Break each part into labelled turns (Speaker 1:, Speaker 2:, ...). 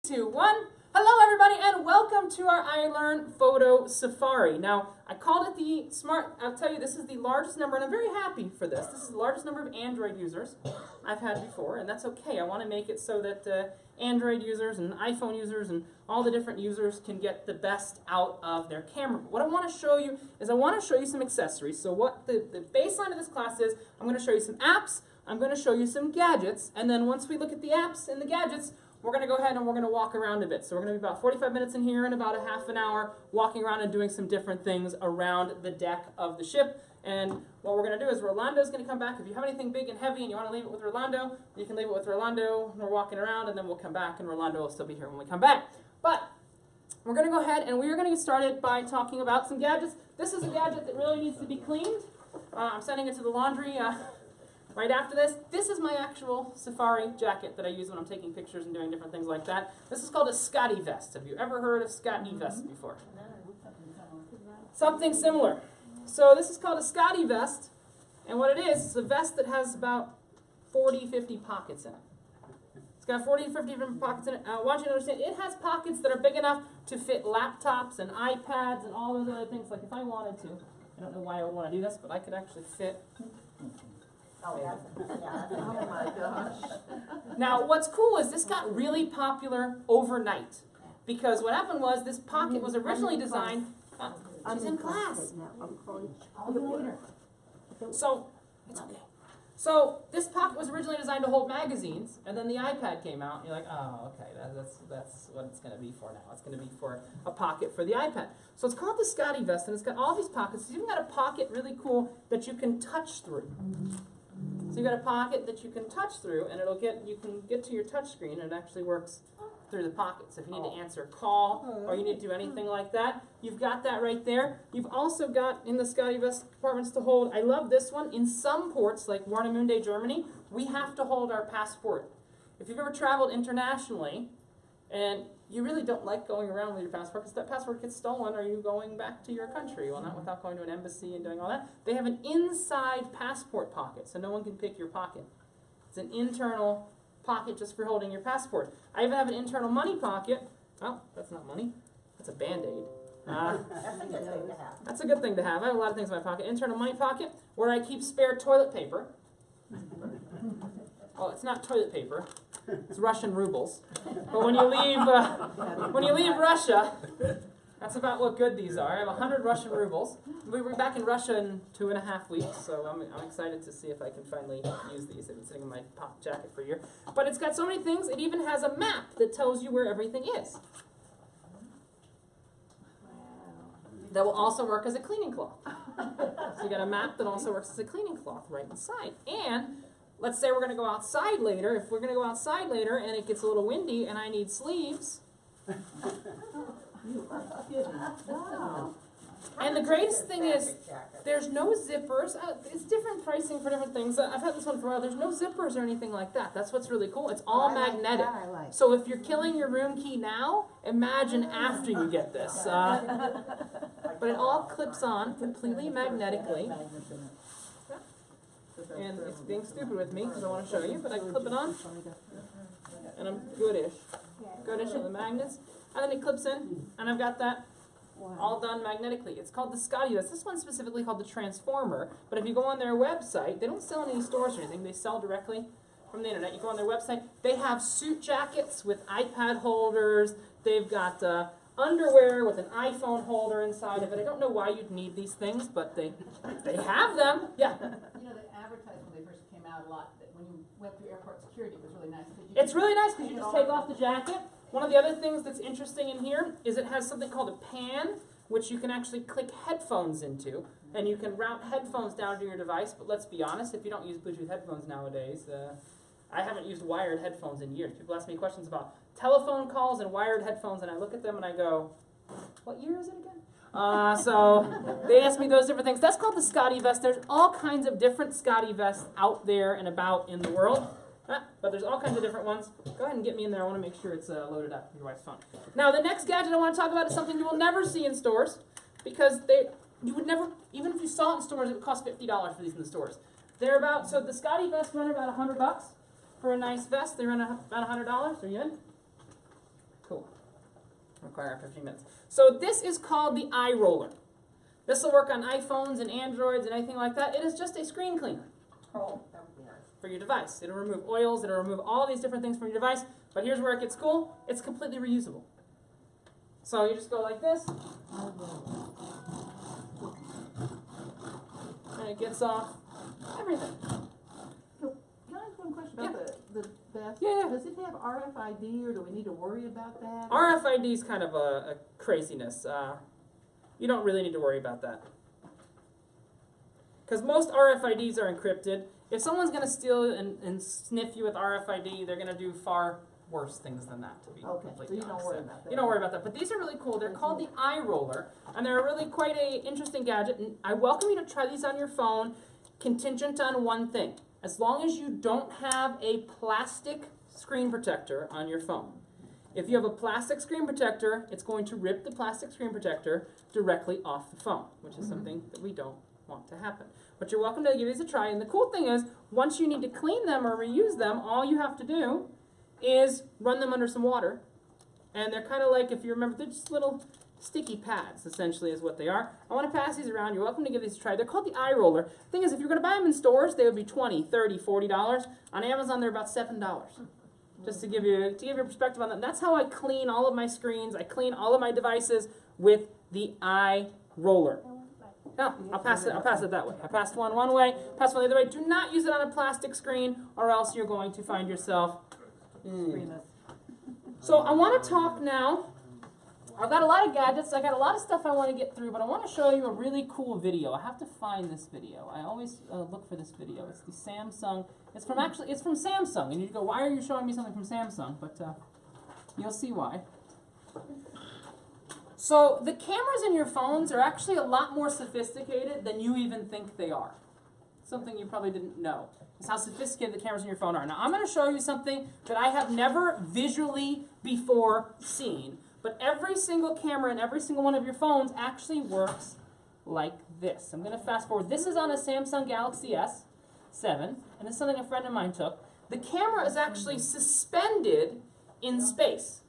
Speaker 1: 2, 1. Hello everybody and welcome to our iLearn Photo Safari. Now, I called it the Smart, I'll tell you this is the largest number and I'm very happy for this. This is the largest number of Android users I've had before, and that's okay. I want to make it so that Android users and iPhone users and all the different users can get the best out of their camera. But what I want to show you is I want to show you some accessories. So what the baseline of this class is, I'm going to show you some apps, I'm going to show you some gadgets, and then once we look at the apps and the gadgets, we're going to go ahead and we're going to walk around a bit. So we're going to be about 45 minutes in here and about a half an hour walking around and doing some different things around the deck of the ship. And what we're going to do is Rolando's going to come back. If you have anything big and heavy and you want to leave it with Rolando, you can leave it with Rolando when we're walking around, and then we'll come back and Rolando will still be here when we come back. But we're going to go ahead and we are going to get started by talking about some gadgets. This is a gadget that really needs to be cleaned. I'm sending it to the laundry right after this. This is my actual safari jacket that I use when I'm taking pictures and doing different things like that. This is called a Scotty vest. Have you ever heard of Scotty vests before? Something similar. So this is called a Scotty vest, and what it is, it's a vest that has about 40, 50 pockets in it. It's got 40 to 50 different pockets in it. I want you to understand, it has pockets that are big enough to fit laptops and iPads and all those other things. Like if I wanted to, I don't know why I would want to do this, but I could actually fit.
Speaker 2: Oh, yeah. Oh my gosh.
Speaker 1: Now, what's cool is this got really popular overnight, because what happened was this pocket was originally designed. She's in class. I'll do it later. So it's okay. So this pocket was originally designed to hold magazines, and then the iPad came out, and you're like, oh, okay, that's what it's going to be for now. It's going to be for a pocket for the iPad. So it's called the Scotty vest, and it's got all these pockets. It's even got a pocket really cool that you can touch through. So you've got a pocket that you can touch through, and you can get to your touch screen, and it actually works through the pocket. So if you need to answer a call or you need to do anything like that, you've got that right there. You've also got in the Scotty vest compartments to hold, I love this one, in some ports like Warnemünde, Germany, we have to hold our passport. If you've ever traveled internationally and you really don't like going around with your passport because that passport gets stolen, are you going back to your country? Well, not without going to an embassy and doing all that. They have an inside passport pocket, so no one can pick your pocket. It's an internal pocket just for holding your passport. I even have an internal money pocket. Oh, that's not money. That's a Band-Aid.
Speaker 2: That's a good thing to have.
Speaker 1: That's a good thing to have. I have a lot of things in my pocket. Internal money pocket where I keep spare toilet paper. Well, it's not toilet paper. It's Russian rubles. But when you leave Russia, that's about what good these are. I have 100 Russian rubles. We'll be back in Russia in 2.5 weeks, so I'm excited to see if I can finally use these. They've been sitting in my pop jacket for a year. But it's got so many things. It even has a map that tells you where everything is. That will also work as a cleaning cloth. So you got a map that also works as a cleaning cloth right inside. And let's say we're going to go outside later. If we're going to go outside later and it gets a little windy and I need sleeves.
Speaker 2: Wow.
Speaker 1: And the greatest thing is there's no zippers. It's different pricing for different things. I've had this one for a while. There's no zippers or anything like that. That's what's really cool. It's all magnetic. So if you're killing your room key now, imagine after you get this. But it all clips on completely magnetically. And it's being stupid with me because I want to show you, but I clip it on. And I'm goodish. Goodish with the magnets. And then it clips in, and I've got that all done magnetically. It's called the Scotty vest. This one's specifically called the Transformer, but if you go on their website, they don't sell in any stores or anything. They sell directly from the internet. You go on their website. They have suit jackets with iPad holders. They've got underwear with an iPhone holder inside of it. I don't know why you'd need these things, but they have them. Yeah.
Speaker 3: You know, they advertised when they first came out a lot that when you went through airport security, it was really nice.
Speaker 1: It's really nice because you just take off the jacket. One of the other things that's interesting in here is it has something called a pan, which you can actually click headphones into, and you can route headphones down to your device. But let's be honest, if you don't use Bluetooth headphones nowadays, I haven't used wired headphones in years. People ask me questions about telephone calls and wired headphones, and I look at them and I go, what year is it again? So they ask me those different things. That's called the Scotty vest. There's all kinds of different Scotty vests out there and about in the world. But there's all kinds of different ones. Go ahead and get me in there. I want to make sure it's loaded up for your wife's phone. Now, the next gadget I want to talk about is something you will never see in stores because you would never, even if you saw it in stores, it would cost $50 for these in the stores. They're about, so the Scotty vests run about $100 for a nice vest. They run about $100. Are you in? Cool. Require 15 minutes. So this is called the eye roller. This will work on iPhones and Androids and anything like that. It is just a screen cleaner
Speaker 2: Oh, that would be nice.
Speaker 1: for your device. It'll remove oils, it'll remove all these different things from your device, but here's where it gets cool. It's completely reusable. So you just go like this, and it gets off everything.
Speaker 4: Can I ask one question about the vest?
Speaker 1: Yeah, yeah.
Speaker 4: Does it have RFID or do we need to worry about that?
Speaker 1: RFID is kind of a craziness. You don't really need to worry about that. Because most RFIDs are encrypted. If someone's going to steal and sniff you with RFID, they're going to do far worse things than that, to be
Speaker 4: Okay, so
Speaker 1: completely
Speaker 4: you don't
Speaker 1: honest.
Speaker 4: worry about that.
Speaker 1: You don't worry about that. But these are really cool. They're called the eye roller, and they're really quite a interesting gadget. And I welcome you to try these on your phone, contingent on one thing. As long as you don't have a plastic screen protector on your phone. If you have a plastic screen protector, it's going to rip the plastic screen protector directly off the phone, which is something that we don't want to happen. But you're welcome to give these a try. And the cool thing is, once you need to clean them or reuse them, all you have to do is run them under some water. And they're kind of like, if you remember, they're just little sticky pads, essentially, is what they are. I want to pass these around. You're welcome to give these a try. They're called the eye roller. The thing is, if you're going to buy them in stores, they would be $20, $30, $40. On Amazon, they're about $7. Just to give you a perspective on that. That's how I clean all of my screens. I clean all of my devices with the eye roller. No, I'll pass it that way. I passed one way, pass one the other way. Do not use it on a plastic screen, or else you're going to find yourself. So I want to talk now. I've got a lot of gadgets. I got a lot of stuff I want to get through, but I want to show you a really cool video. I have to find this video. I always look for this video. It's the Samsung. It's from Samsung, and you go, why are you showing me something from Samsung? But you'll see why. So the cameras in your phones are actually a lot more sophisticated than you even think they are. Something you probably didn't know is how sophisticated the cameras in your phone are. Now I'm going to show you something that I have never visually before seen, but every single camera in every single one of your phones actually works like this. I'm going to fast forward. This is on a Samsung Galaxy S7, and this is something a friend of mine took. The camera is actually suspended in space.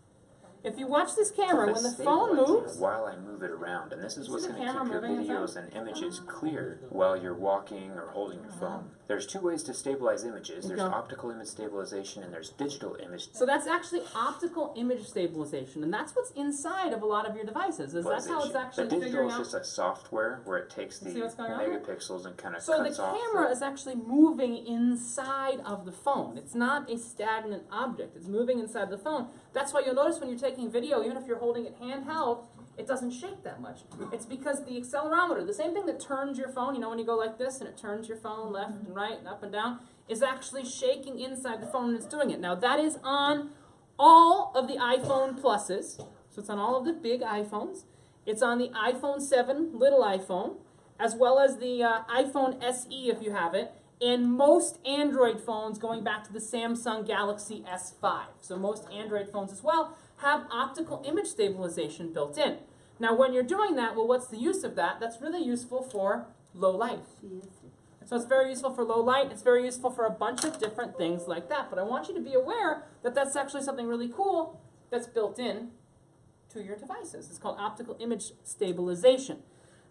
Speaker 1: If you watch this camera, when the phone moves,
Speaker 5: while I move it around, and this is what's
Speaker 1: the
Speaker 5: going to
Speaker 1: camera
Speaker 5: keep your
Speaker 1: moving
Speaker 5: videos and images clear while you're walking or holding your phone. There's two ways to stabilize images. There's optical image stabilization and there's digital image
Speaker 1: so that's actually optical image stabilization, and that's what's inside of a lot of your devices. That's how it's actually
Speaker 5: the digital
Speaker 1: figuring
Speaker 5: is
Speaker 1: out.
Speaker 5: just a software where it takes the
Speaker 1: See what's going on there?
Speaker 5: megapixels and kind of
Speaker 1: So the
Speaker 5: cuts off.
Speaker 1: camera is actually moving inside of the phone. It's not a stagnant object. It's moving inside the phone. That's why you'll notice when you're taking video, even if you're holding it handheld, it doesn't shake that much. It's because the accelerometer, the same thing that turns your phone, you know when you go like this and it turns your phone left and right and up and down, is actually shaking inside the phone and it's doing it. Now that is on all of the iPhone Pluses. So it's on all of the big iPhones. It's on the iPhone 7 little iPhone, as well as the iPhone SE if you have it, and most Android phones going back to the Samsung Galaxy S5. So most Android phones as well have optical image stabilization built in. Now when you're doing that, well, what's the use of that? That's really useful for low light. So it's very useful for low light. It's very useful for a bunch of different things like that. But I want you to be aware that that's actually something really cool that's built in to your devices. It's called optical image stabilization.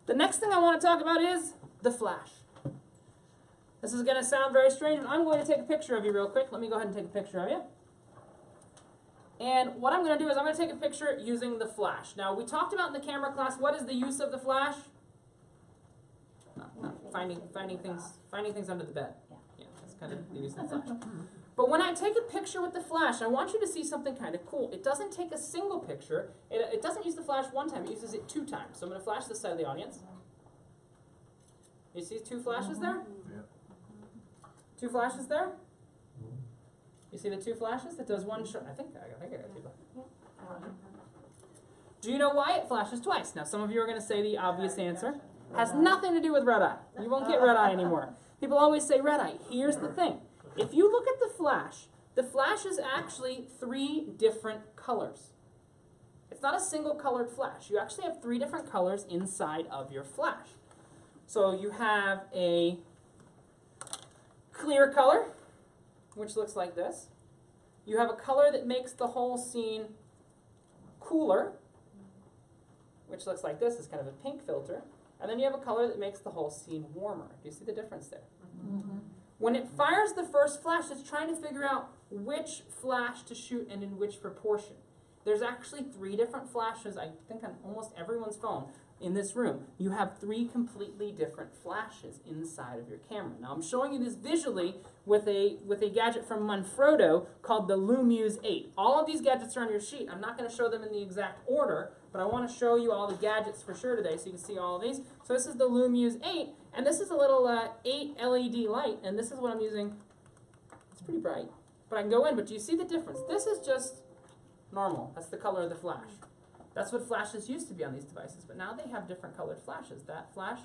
Speaker 1: The next thing I want to talk about is the flash. This is going to sound very strange, but I'm going to take a picture of you real quick. Let me go ahead and take a picture of you. And what I'm going to do is I'm going to take a picture using the flash. Now, we talked about in the camera class, what is the use of the flash? Finding things under the bed. Yeah, that's kind of the use of the flash. But when I take a picture with the flash, I want you to see something kind of cool. It doesn't take a single picture. It doesn't use the flash one time. It uses it 2 times. So I'm going to flash this side of the audience. You see 2 flashes there?
Speaker 6: Yeah.
Speaker 1: 2 flashes there? You see the 2 flashes? It does one shot. I think I got 2 flashes. Do you know why it flashes twice? Now, some of you are going to say the obvious answer. Has nothing to do with red eye. You won't get red eye anymore. People always say red eye. Here's the thing. If you look at the flash is actually 3 different colors. It's not a single colored flash. You actually have 3 different colors inside of your flash. So you have a clear color, which looks like this. You have a color that makes the whole scene cooler, which looks like this. It's kind of a pink filter. And then you have a color that makes the whole scene warmer. Do you see the difference there? When it fires the first flash, it's trying to figure out which flash to shoot and in which proportion. There's actually 3 different flashes, I think on almost everyone's phone in this room. You have 3 completely different flashes inside of your camera. Now I'm showing you this visually with a gadget from Manfrotto called the Lumuse 8. All of these gadgets are on your sheet. I'm not going to show them in the exact order, but I want to show you all the gadgets for sure today so you can see all of these. So this is the Lumuse 8, and this is a little 8 LED light, and this is what I'm using. It's pretty bright, but I can go in, but do you see the difference? This is just normal. That's the color of the flash. That's what flashes used to be on these devices, but now they have different colored flashes. That flash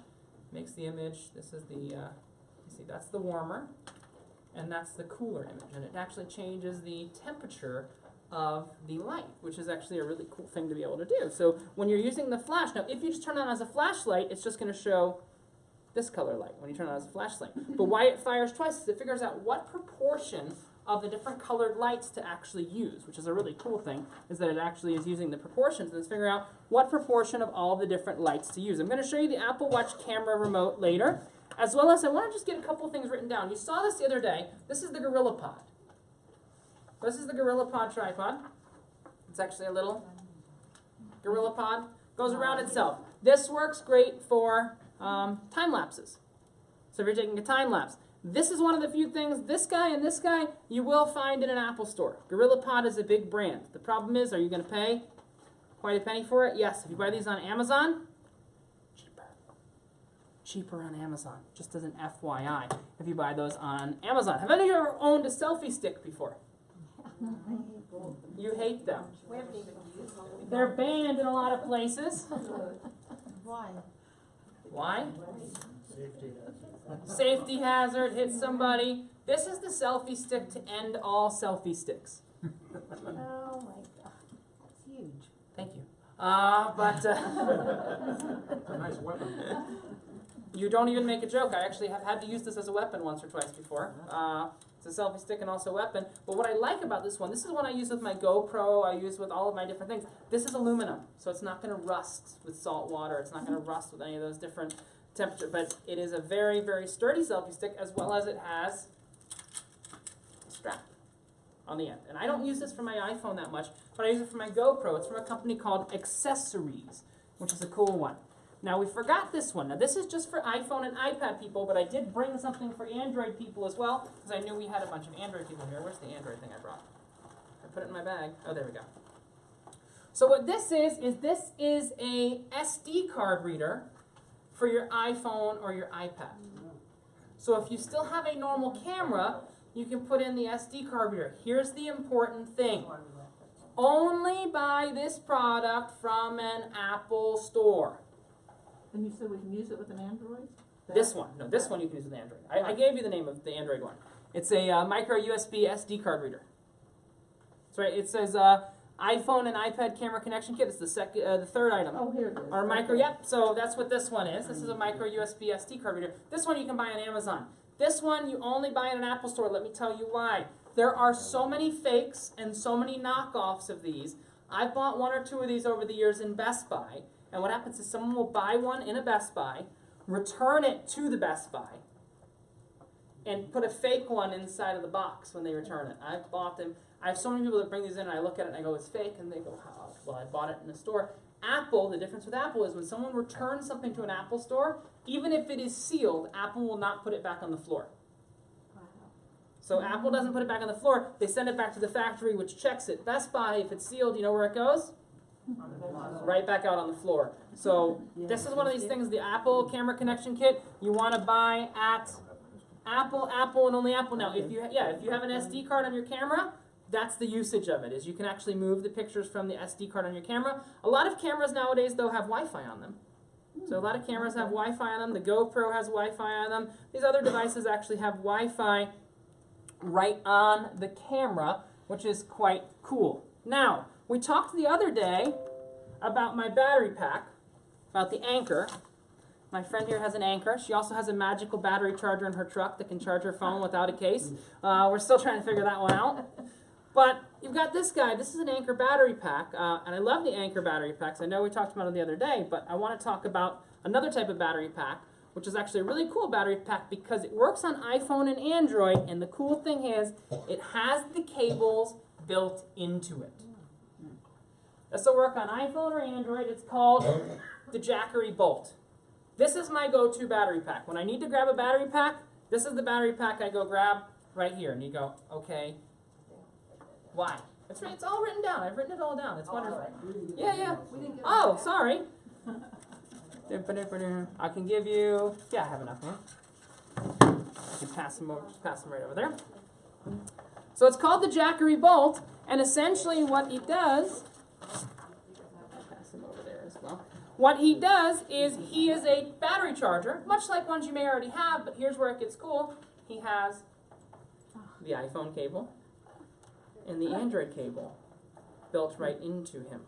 Speaker 1: makes the image, this is the, you see, that's the warmer, and that's the cooler image, and it actually changes the temperature of the light, which is actually a really cool thing to be able to do. So when you're using the flash, now if you just turn it on as a flashlight, it's just going to show this color light when you turn it on as a flashlight. But why it fires twice is it figures out what proportion of the different colored lights to actually use, which is a really cool thing, is that it actually is using the proportions and it's figuring out what proportion of all the different lights to use. I'm going to show you the Apple Watch camera remote later, as well as I want to just get a couple things written down. You saw this the other day. This is the GorillaPod. This is the GorillaPod tripod. It's actually a little GorillaPod. Goes around itself. This works great for time lapses. So if you're taking a time lapse, this is one of the few things, this guy and this guy, you will find in an Apple store. GorillaPod is a big brand. The problem is, are you going to pay quite a penny for it? Yes. If you buy these on Amazon, cheaper. Cheaper on Amazon. Just as an FYI, if you buy those on Amazon. Have any of you ever owned a selfie stick before? You hate them.
Speaker 2: We haven't even used them.
Speaker 1: They're banned in a lot of places.
Speaker 2: Why?
Speaker 1: Why? Safety hazard, hit somebody. This is the selfie stick to end all selfie sticks.
Speaker 2: Oh my God. It's huge.
Speaker 1: Thank you.
Speaker 6: It's a nice weapon.
Speaker 1: You don't even make a joke. I actually have had to use this as a weapon once or twice before. It's a selfie stick and also a weapon. But what I like about this one, this is one I use with my GoPro, I use with all of my different things. This is aluminum, so it's not going to rust with salt water. It's not going to rust with any of those different temperature. But it is a very, very sturdy selfie stick, as well as it has a strap on the end. And I don't use this for my iPhone that much, but I use it for my GoPro. It's from a company called Accessories, which is a cool one. Now, we forgot this one. Now, this is just for iPhone and iPad people, but I did bring something for Android people as well, because I knew we had a bunch of Android people here. Where's the Android thing I brought? I put it in my bag. Oh, there we go. So what this is a SD card reader for your iPhone or your iPad. So if you still have a normal camera, you can put in the SD card reader. Here's the important thing. Only buy this product from an Apple store.
Speaker 4: And you said we can use it with an Android?
Speaker 1: This one. No, this one you can use with Android. I gave you the name of the Android one. It's a micro USB SD card reader. That's right. It says iPhone and iPad camera connection kit. It's the third item.
Speaker 4: Oh, here it is.
Speaker 1: Or micro, yep. So that's what this one is. This is a micro USB SD card reader. This one you can buy on Amazon. This one you only buy in an Apple store. Let me tell you why. There are so many fakes and so many knockoffs of these. I've bought 1 or 2 of these over the years in Best Buy. And what happens is someone will buy one in a Best Buy, return it to the Best Buy, and put a fake one inside of the box when they return it. I've bought them. I have so many people that bring these in, and I look at it and I go, it's fake, and they go, how? Well, I bought it in a store. Apple, the difference with Apple is when someone returns something to an Apple store, even if it is sealed, Apple will not put it back on the floor. So Apple doesn't put it back on the floor. They send it back to the factory, which checks it. Best Buy, if it's sealed, you know where it goes? Right back out on the floor. So this is one of these things, the Apple camera connection kit, you want to buy at Apple, and only Apple. Now, if you have an SD card on your camera, that's the usage of it, is you can actually move the pictures from the SD card on your camera. A lot of cameras nowadays, though, have Wi-Fi on them. So a lot of cameras have Wi-Fi on them. The GoPro has Wi-Fi on them. These other devices actually have Wi-Fi right on the camera, which is quite cool. Now, we talked the other day about my battery pack, about the Anker. My friend here has an Anker. She also has a magical battery charger in her truck that can charge her phone without a case. We're still trying to figure that one out. But you've got this guy. This is an Anker battery pack, and I love the Anker battery packs. I know we talked about it the other day, but I want to talk about another type of battery pack, which is actually a really cool battery pack because it works on iPhone and Android, and the cool thing is it has the cables built into it. This will work on iPhone or Android. It's called the Jackery Bolt. This is my go-to battery pack. When I need to grab a battery pack, this is the battery pack I go grab right here. And you go, okay, why? It's all written down. I've written it all down. It's wonderful. Yeah, yeah. Oh, sorry. I can give you, yeah, I have enough here. I can pass them over, just pass them right over there. So it's called the Jackery Bolt, and essentially what he does, pass him over there as well. What he does is he is a battery charger, much like ones you may already have, but here's where it gets cool. He has the iPhone cable and the Android cable built right into him.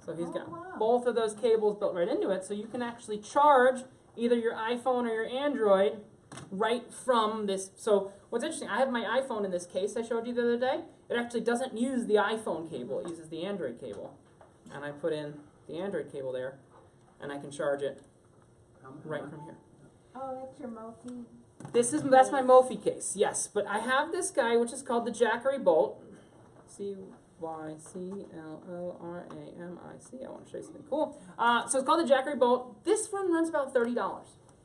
Speaker 1: So he's got both of those cables built right into it, so you can actually charge either your iPhone or your Android right from this. So what's interesting, I have my iPhone in this case I showed you the other day. It actually doesn't use the iPhone cable, it uses the Android cable. And I put in the Android cable there, and I can charge it right from here.
Speaker 2: Oh, that's your Mophie?
Speaker 1: That's my Mophie case, yes. But I have this guy, which is called the Jackery Bolt. CYCLORAMIC. I want to show you something cool. So it's called the Jackery Bolt. This one runs about $30.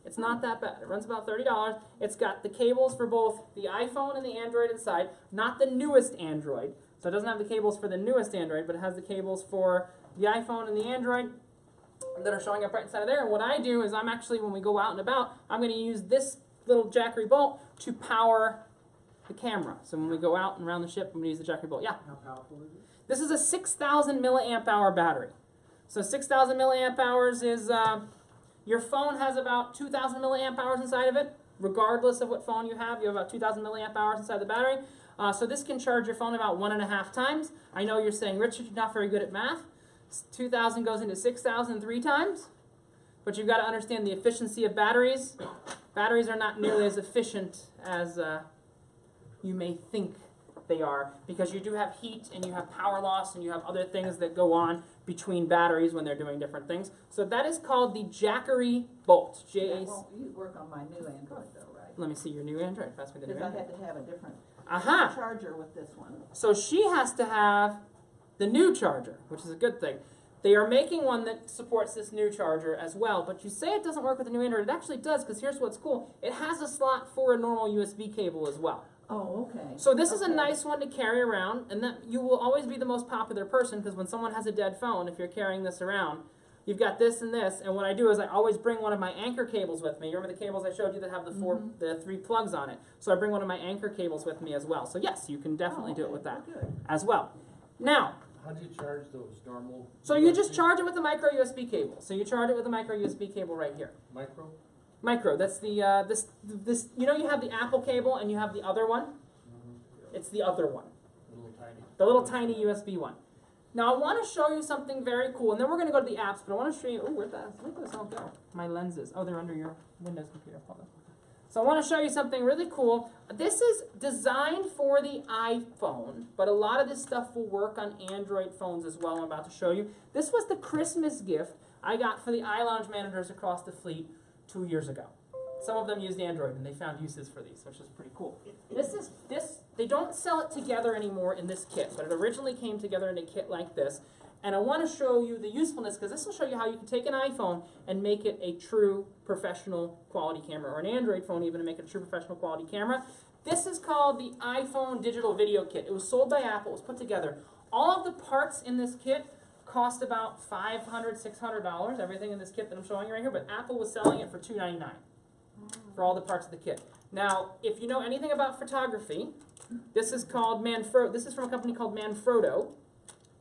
Speaker 1: It's not that bad. It runs about $30. It's got the cables for both the iPhone and the Android inside. Not the newest Android. So it doesn't have the cables for the newest Android, but it has the cables for the iPhone and the Android that are showing up right inside of there. And what I do is I'm actually, when we go out and about, I'm going to use this little Jackery Bolt to power the camera. So when we go out and around the ship, I'm going to use the Jackery Bolt. Yeah?
Speaker 6: How powerful is it?
Speaker 1: This is a 6,000 milliamp hour battery. So 6,000 milliamp hours is, your phone has about 2,000 milliamp hours inside of it. Regardless of what phone you have about 2,000 milliamp hours inside the battery. So this can charge your phone about 1.5 times. I know you're saying, Richard, you're not very good at math. 2,000 goes into 6,000 3 times. But you've got to understand the efficiency of batteries. Batteries are not nearly as efficient as you may think they are, because you do have heat and you have power loss and you have other things that go on between batteries when they're doing different things. So that is called the Jackery Bolt.
Speaker 4: That won't work on my new Android though, right?
Speaker 1: Let me see your new Android. Pass me the new
Speaker 4: Because I
Speaker 1: Android.
Speaker 4: had to have a different
Speaker 1: Aha!
Speaker 4: charger with this one.
Speaker 1: So she has to have the new charger, which is a good thing. They are making one that supports this new charger as well, but you say it doesn't work with the new Android. It actually does, because here's what's cool. It has a slot for a normal USB cable as well.
Speaker 4: Oh, okay.
Speaker 1: So this is a nice one to carry around, and that you will always be the most popular person, because when someone has a dead phone, if you're carrying this around, you've got this and this, and what I do is I always bring one of my Anker cables with me. You remember the cables I showed you that have the 3 plugs on it? So I bring one of my Anker cables with me as well. So yes, you can definitely do it with that as well. Now,
Speaker 6: How do you charge those normal?
Speaker 1: so you just charge it with the micro USB cable. So you charge it with the micro USB cable right here.
Speaker 6: Micro?
Speaker 1: Micro, that's the, this, you know you have the Apple cable and you have the other one? It's the other one.
Speaker 6: Little tiny.
Speaker 1: The little tiny USB one. Now I want to show you something very cool, and then we're going to go to the apps, but I want to show you, oh, where'd this all go? My lenses. Oh, they're under your Windows computer. Hold on. So I want to show you something really cool. This is designed for the iPhone, but a lot of this stuff will work on Android phones as well, I'm about to show you. This was the Christmas gift I got for the iLounge managers across the fleet 2 years ago. Some of them used Android, and they found uses for these, which is pretty cool. They don't sell it together anymore in this kit, but it originally came together in a kit like this. And I want to show you the usefulness, because this will show you how you can take an iPhone and make it a true professional quality camera, or an Android phone even, and make it a true professional quality camera. This is called the iPhone Digital Video Kit. It was sold by Apple. It was put together. All of the parts in this kit cost about $500, $600, everything in this kit that I'm showing you right here, but Apple was selling it for $299 for all the parts of the kit. Now, if you know anything about photography, this is called this is from a company called Manfrotto,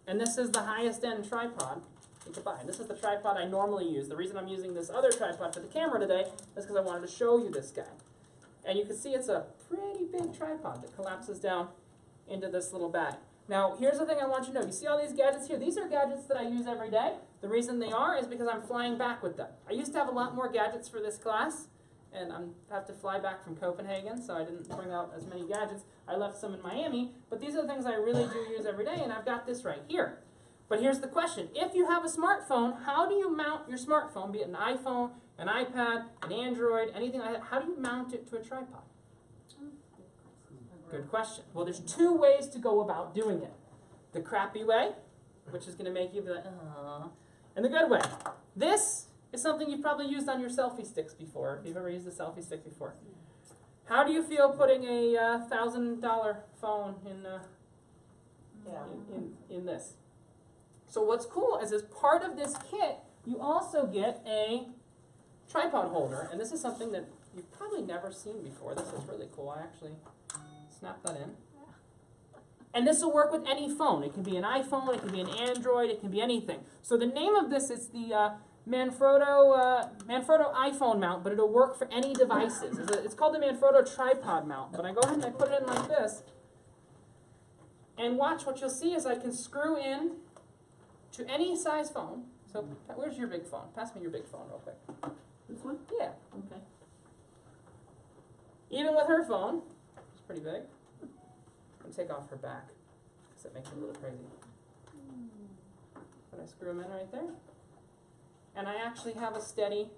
Speaker 1: and this is the highest end tripod you can buy. And this is the tripod I normally use. The reason I'm using this other tripod for the camera today is because I wanted to show you this guy. And you can see it's a pretty big tripod that collapses down into this little bag. Now, here's the thing I want you to know. You see all these gadgets here? These are gadgets that I use every day. The reason they are is because I'm flying back with them. I used to have a lot more gadgets for this class, and I have to fly back from Copenhagen, so I didn't bring out as many gadgets. I left some in Miami, but these are the things I really do use every day, and I've got this right here. But here's the question. If you have a smartphone, how do you mount your smartphone, be it an iPhone, an iPad, an Android, anything like that? How do you mount it to a tripod? Good question. Well, there's two ways to go about doing it. The crappy way, which is going to make you be like, oh, and the good way. This is something you've probably used on your selfie sticks before, if you've ever used a selfie stick before. How do you feel putting a $1,000 phone in this? So what's cool is as part of this kit, you also get a tripod holder, and this is something that you've probably never seen before. This is really cool. I actually snapped that in. And this will work with any phone. It can be an iPhone, it can be an Android, it can be anything. So the name of this is the Manfrotto iPhone mount, but it'll work for any devices. It's called the Manfrotto tripod mount, but I go ahead and I put it in like this. And watch, what you'll see is I can screw in to any size phone. So where's your big phone? Pass me your big phone real quick.
Speaker 4: This one?
Speaker 1: Yeah.
Speaker 4: Okay.
Speaker 1: Even with her phone, it's pretty big. I'm going to take off her back because it makes it a little crazy. But I screw them in right there. And I actually have a steady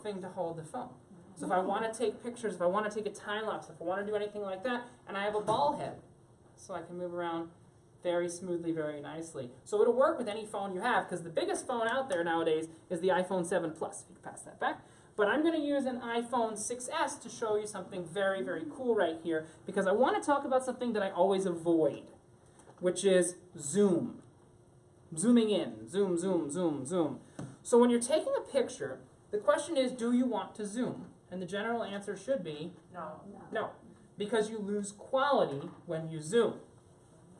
Speaker 1: thing to hold the phone. So if I want to take pictures, if I want to take a time lapse, if I want to do anything like that, and I have a ball head, so I can move around very smoothly, very nicely. So it'll work with any phone you have, because the biggest phone out there nowadays is the iPhone 7 Plus, if you can pass that back. But I'm going to use an iPhone 6S to show you something very, very cool right here, because I want to talk about something that I always avoid, which is zoom. Zooming in, zoom, zoom, zoom, zoom. So when you're taking a picture, the question is, do you want to zoom? And the general answer should be no, because you lose quality when you zoom.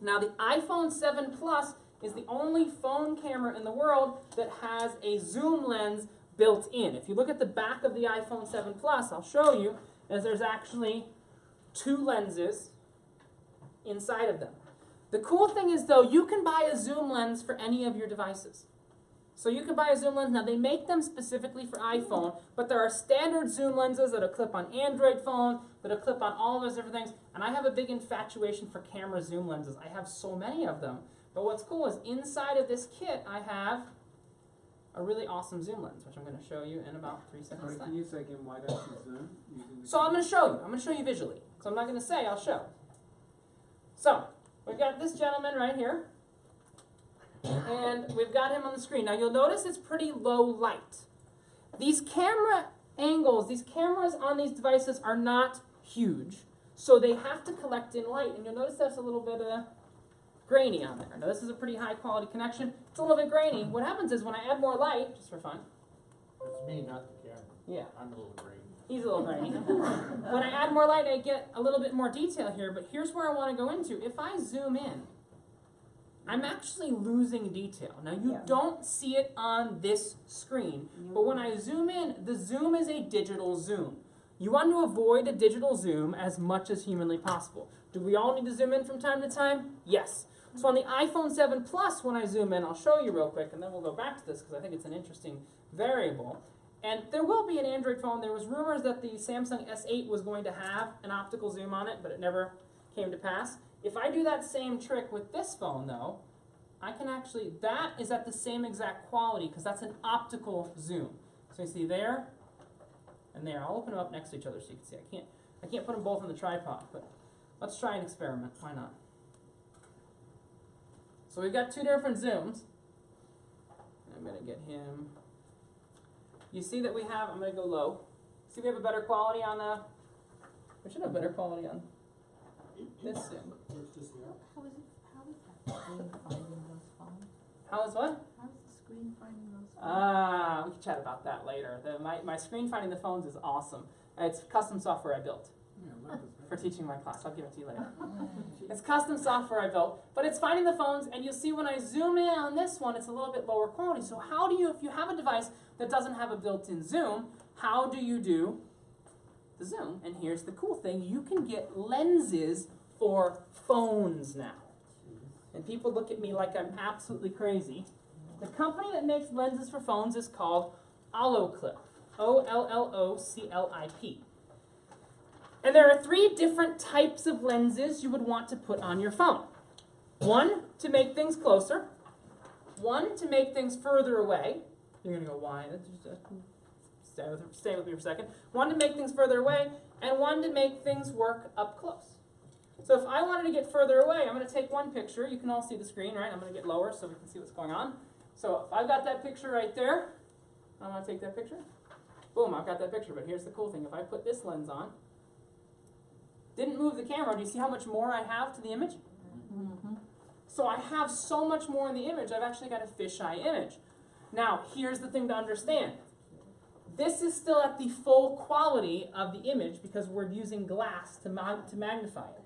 Speaker 1: Now the iPhone 7 Plus is the only phone camera in the world that has a zoom lens built in. If you look at the back of the iPhone 7 Plus, I'll show you, as there's actually two lenses inside of them. The cool thing is, though, you can buy a zoom lens for any of your devices. So you can buy a zoom lens. Now, they make them specifically for iPhone, but there are standard zoom lenses that'll clip on Android phones, that'll clip on all those different things, and I have a big infatuation for camera zoom lenses. I have so many of them. But what's cool is inside of this kit, I have a really awesome zoom lens, which I'm going to show you in about 3 seconds.
Speaker 6: Can you say again, why don't you zoom?
Speaker 1: So I'm going to show you. I'm going to show you visually. So I'm not going to say, I'll show. So we've got this gentleman right here, and we've got him on the screen. Now you'll notice it's pretty low light. These camera angles, these cameras on these devices are not huge, so they have to collect in light, and you'll notice that's a little bit grainy on there. Now this is a pretty high quality connection. It's a little bit grainy. What happens is when I add more light, just for fun.
Speaker 6: It's me, not the camera.
Speaker 1: Yeah.
Speaker 6: I'm a little green.
Speaker 1: He's a little grainy. When I add more light, I get a little bit more detail here, but here's where I want to go into. If I zoom in, I'm actually losing detail. Now you don't see it on this screen, but when I zoom in, the zoom is a digital zoom. You want to avoid a digital zoom as much as humanly possible. Do we all need to zoom in from time to time? Yes. So on the iPhone 7 Plus, when I zoom in, I'll show you real quick, and then we'll go back to this because I think it's an interesting variable. And there will be an Android phone. There was rumors that the Samsung S8 was going to have an optical zoom on it, but it never came to pass. If I do that same trick with this phone, though, I can actually, that is at the same exact quality because that's an optical zoom. So you see there and there. I'll open them up next to each other so you can see. I can't put them both on the tripod, but let's try an experiment. Why not? So we've got two different zooms. I'm going to get him. You see that we have, I'm going to go low. See we have a better quality on the, we should have better quality on this zoom.
Speaker 2: How is that
Speaker 1: How is what?
Speaker 2: screen finding those phones? How's the screen finding those phones?
Speaker 1: We can chat about that later. My screen finding the phones is awesome. It's custom software I built for teaching my class. I'll give it to you later. It's custom software I built, but it's finding the phones, and you'll see when I zoom in on this one, it's a little bit lower quality. So how do you, if you have a device that doesn't have a built-in zoom, how do you do the zoom? And here's the cool thing. You can get lenses for phones now. And people look at me like I'm absolutely crazy. The company that makes lenses for phones is called Olloclip. OLLOCLIP. And there are 3 different types of lenses you would want to put on your phone. One to make things closer, one to make things further away. You're gonna go, why? Stay with me for a second. One to make things further away, and one to make things work up close. So if I wanted to get further away, I'm going to take one picture. You can all see the screen, right? I'm going to get lower so we can see what's going on. So if I've got that picture right there, I want to take that picture. Boom, I've got that picture. But here's the cool thing. If I put this lens on, didn't move the camera, do you see how much more I have to the image?
Speaker 2: Mm-hmm.
Speaker 1: So I have so much more in the image, I've actually got a fisheye image. Now, here's the thing to understand. This is still at the full quality of the image because we're using glass to magnify it.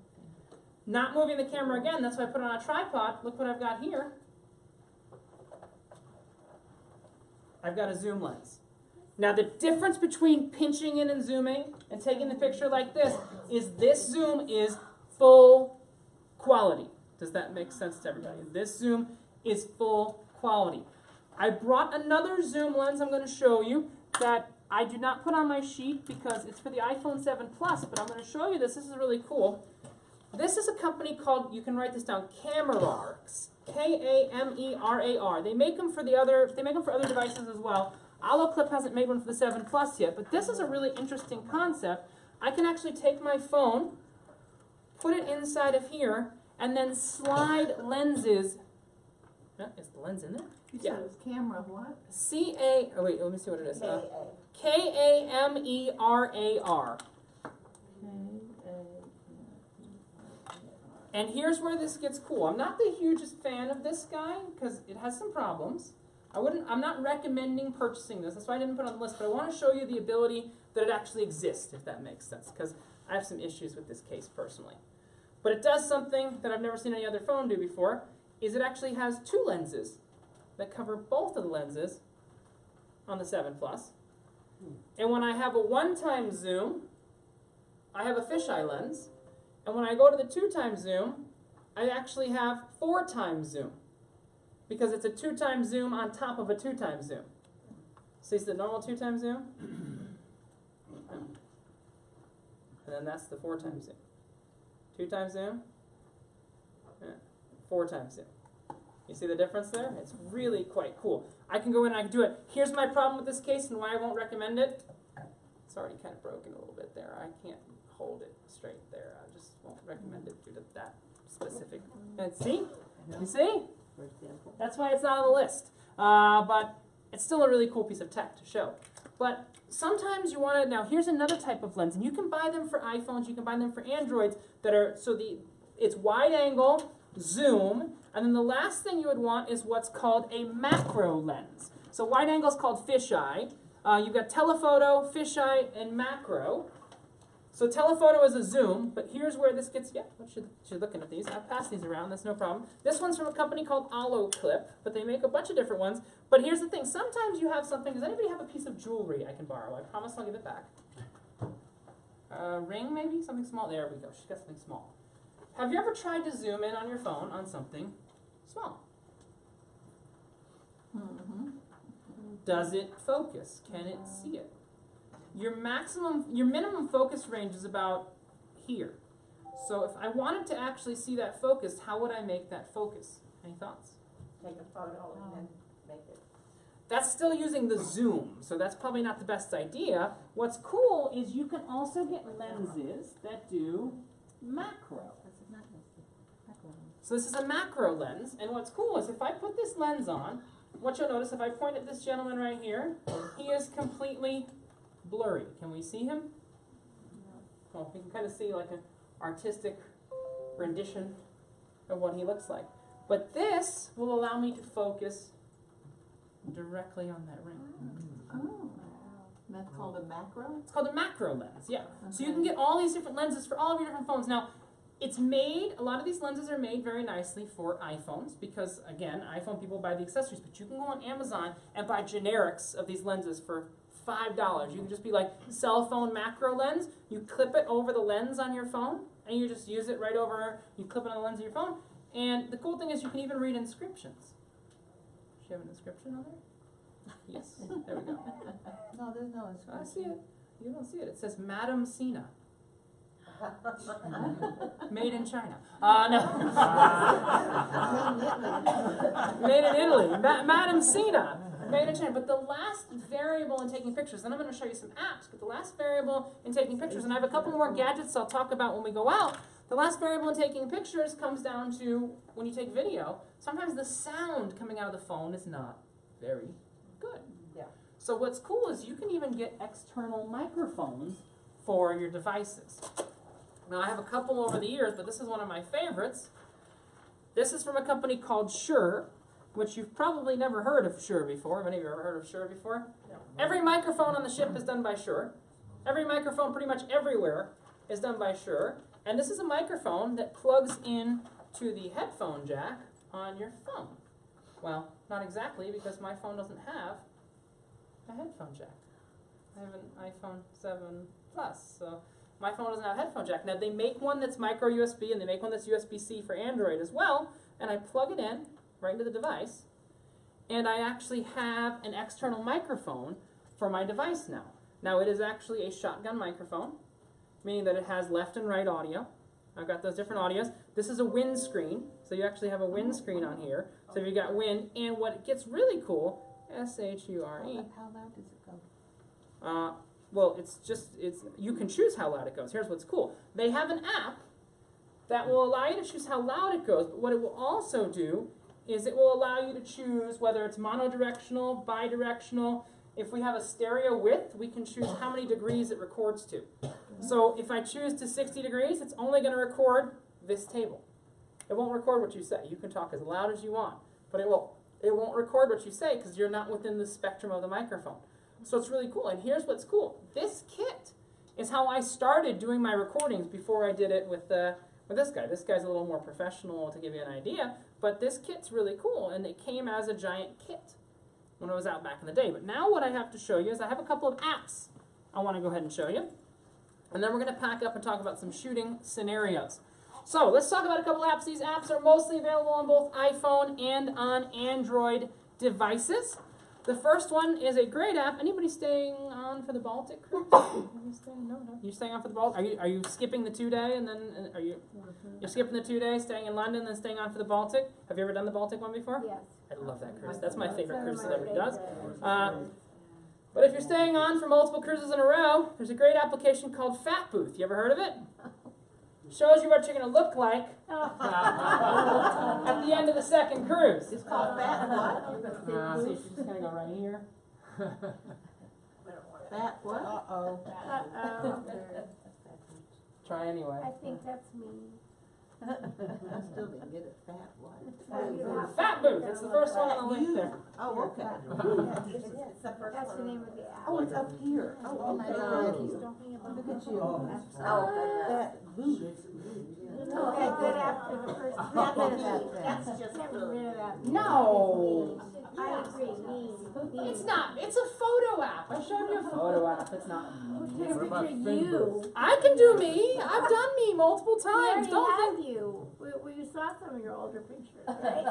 Speaker 1: Not moving the camera again, that's why I put it on a tripod. Look what I've got here. I've got a zoom lens. Now the difference between pinching in and zooming and taking the picture like this zoom is full quality. Does that make sense to everybody? This zoom is full quality. I brought another zoom lens I'm going to show you that I do not put on my sheet because it's for the iPhone 7 Plus, but I'm going to show you this. This is really cool. This is a company called, you can write this down, Camerar, K-A-M-E-R-A-R. They make them for other devices as well. Olloclip hasn't made one for the 7 Plus yet, but this is a really interesting concept. I can actually take my phone, put it inside of here, and then slide lenses. Is the lens in there?
Speaker 4: You said it was camera what?
Speaker 1: Wait, let me see what it is. K-A-M-E-R-A-R. And here's where this gets cool. I'm not the hugest fan of this guy because it has some problems. I'm not recommending purchasing this. That's why I didn't put it on the list, but I want to show you the ability that it actually exists, if that makes sense, because I have some issues with this case personally. But it does something that I've never seen any other phone do before, is it actually has 2 lenses that cover both of the lenses on the 7 Plus. And when I have a 1-time zoom, I have a fisheye lens. And when I go to the 2-time zoom, I actually have 4-time zoom. Because it's a 2-time zoom on top of a 2-time zoom. See the normal 2-time zoom? And then that's the 4-time zoom. 2-time zoom, 4-time zoom. You see the difference there? It's really quite cool. I can go in and I can do it. Here's my problem with this case and why I won't recommend it. It's already kind of broken a little bit there. I can't hold it straight there. I just won't recommend it due to that specific. And see? You see? That's why it's not on the list. But it's still a really cool piece of tech to show. But sometimes you want to, now here's another type of lens, and you can buy them for iPhones, you can buy them for Androids that are, it's wide angle, zoom, and then the last thing you would want is what's called a macro lens. So wide angle is called fisheye. You've got telephoto, fisheye, and macro. So telephoto is a zoom, but here's where this gets, you're looking at these. I've passed these around, that's no problem. This one's from a company called Olloclip, but they make a bunch of different ones. But here's the thing, sometimes you have something, does anybody have a piece of jewelry I can borrow? I promise I'll give it back. Ring maybe? Something small? There we go, she's got something small. Have you ever tried to zoom in on your phone on something small?
Speaker 4: Mm-hmm.
Speaker 1: Does it focus? Can it see it? Your minimum focus range is about here. So if I wanted to actually see that focus, how would I make that focus? Any thoughts?
Speaker 2: Take a photo and then make it.
Speaker 1: That's still using the zoom, so that's probably not the best idea. What's cool is you can also get lenses that do macro. So this is a macro lens, and what's cool is if I put this lens on, what you'll notice if I point at this gentleman right here, he is completely blurry. Can we see him? Well, we can kind of see like an artistic rendition of what he looks like. But this will allow me to focus directly on that ring.
Speaker 4: Oh. That's called a macro?
Speaker 1: It's called a macro lens, yeah. So you
Speaker 4: Okay.
Speaker 1: can get all these different lenses for all of your different phones. Now, it's made, a lot of these lenses are made very nicely for iPhones because, again, iPhone people buy the accessories, but you can go on Amazon and buy generics of these lenses for $5. You can just be like, cell phone macro lens, you clip it over the lens on your phone, and you just use it right over, you clip it on the lens of your phone, and the cool thing is you can even read inscriptions. Does she have an inscription on there? Yes, there we go.
Speaker 2: No, there's no.
Speaker 1: I see it. You don't see it. It says Madam Sina. Made in China. No. Made in Italy. Madam Sina. Made in China. But the last variable in taking pictures, then I'm going to show you some apps, but the last variable in taking pictures, and I have a couple more gadgets I'll talk about when we go out. The last variable in taking pictures comes down to when you take video, sometimes the sound coming out of the phone is not very good.
Speaker 2: Yeah.
Speaker 1: So what's cool is you can even get external microphones for your devices. Now I have a couple over the years, but this is one of my favorites. This is from a company called Shure, which you've probably never heard of Shure before. Have any of you ever heard of Shure before? No. Every microphone on the ship is done by Shure. Every microphone pretty much everywhere is done by Shure. And this is a microphone that plugs in to the headphone jack on your phone. Well, not exactly, because my phone doesn't have a headphone jack. I have an iPhone 7 Plus, so my phone doesn't have a headphone jack. Now, they make one that's micro USB, and they make one that's USB-C for Android as well, and I plug it in right into the device, and I actually have an external microphone for my device now. Now, it is actually a shotgun microphone, meaning that it has left and right audio. I've got those different audios. This is a windscreen, so you actually have a windscreen on here. So you've got wind, and what gets really cool, S-H-U-R-E.
Speaker 2: How loud does it go?
Speaker 1: Well, you can choose how loud it goes. Here's what's cool. They have an app that will allow you to choose how loud it goes, but what it will also do is it will allow you to choose whether it's monodirectional, bidirectional. If we have a stereo width, we can choose how many degrees it records to. So if I choose to 60 degrees, it's only going to record this table. It won't record what you say. You can talk as loud as you want, but it won't record what you say because you're not within the spectrum of the microphone. So it's really cool. And here's what's cool. This kit is how I started doing my recordings before I did it with this guy. This guy's a little more professional to give you an idea, but this kit's really cool, and it came as a giant kit when I was out back in the day. But now what I have to show you is I have a couple of apps I want to go ahead and show you. And then we're going to pack up and talk about some shooting scenarios. So let's talk about a couple apps. These apps are mostly available on both iPhone and on Android devices. The first one is a great app. Anybody staying on for the Baltic cruise? No. You're staying on for the Baltic? Are you skipping the 2-day and then you're skipping the 2 days, staying in London, then staying on for the Baltic? Have you ever done the Baltic one before?
Speaker 2: Yes.
Speaker 1: I love that cruise. That's my favorite cruise that everybody does. But if you're staying on for multiple cruises in a row, there's a great application called Fat Booth. You ever heard of it? Shows you what you're going to look like at the end of the second cruise.
Speaker 2: It's called Fat what?
Speaker 1: So you're just going to go right here.
Speaker 2: Fat what? Uh-oh.
Speaker 1: Try anyway.
Speaker 7: I think that's me.
Speaker 2: I still didn't get it. Fat what?
Speaker 1: Fat Booth. It's the first one on the list there.
Speaker 2: Oh, okay.
Speaker 7: That's the name of the app.
Speaker 2: Oh, it's up here. Oh my God.
Speaker 7: He's talking about.
Speaker 2: Look at you.
Speaker 7: Oh.
Speaker 2: Fat boot.
Speaker 7: Okay, good after the first.
Speaker 2: Get rid of that then.
Speaker 7: That's just get rid of that.
Speaker 1: No!
Speaker 7: I agree, mean.
Speaker 1: It's not. It's a photo app. I showed you a photo app. It's not.
Speaker 7: Take a picture of you.
Speaker 1: I can do me. I've done me multiple
Speaker 7: We
Speaker 1: times.
Speaker 7: already
Speaker 1: Don't
Speaker 7: have
Speaker 1: think.
Speaker 7: you. We saw some of your older pictures, right?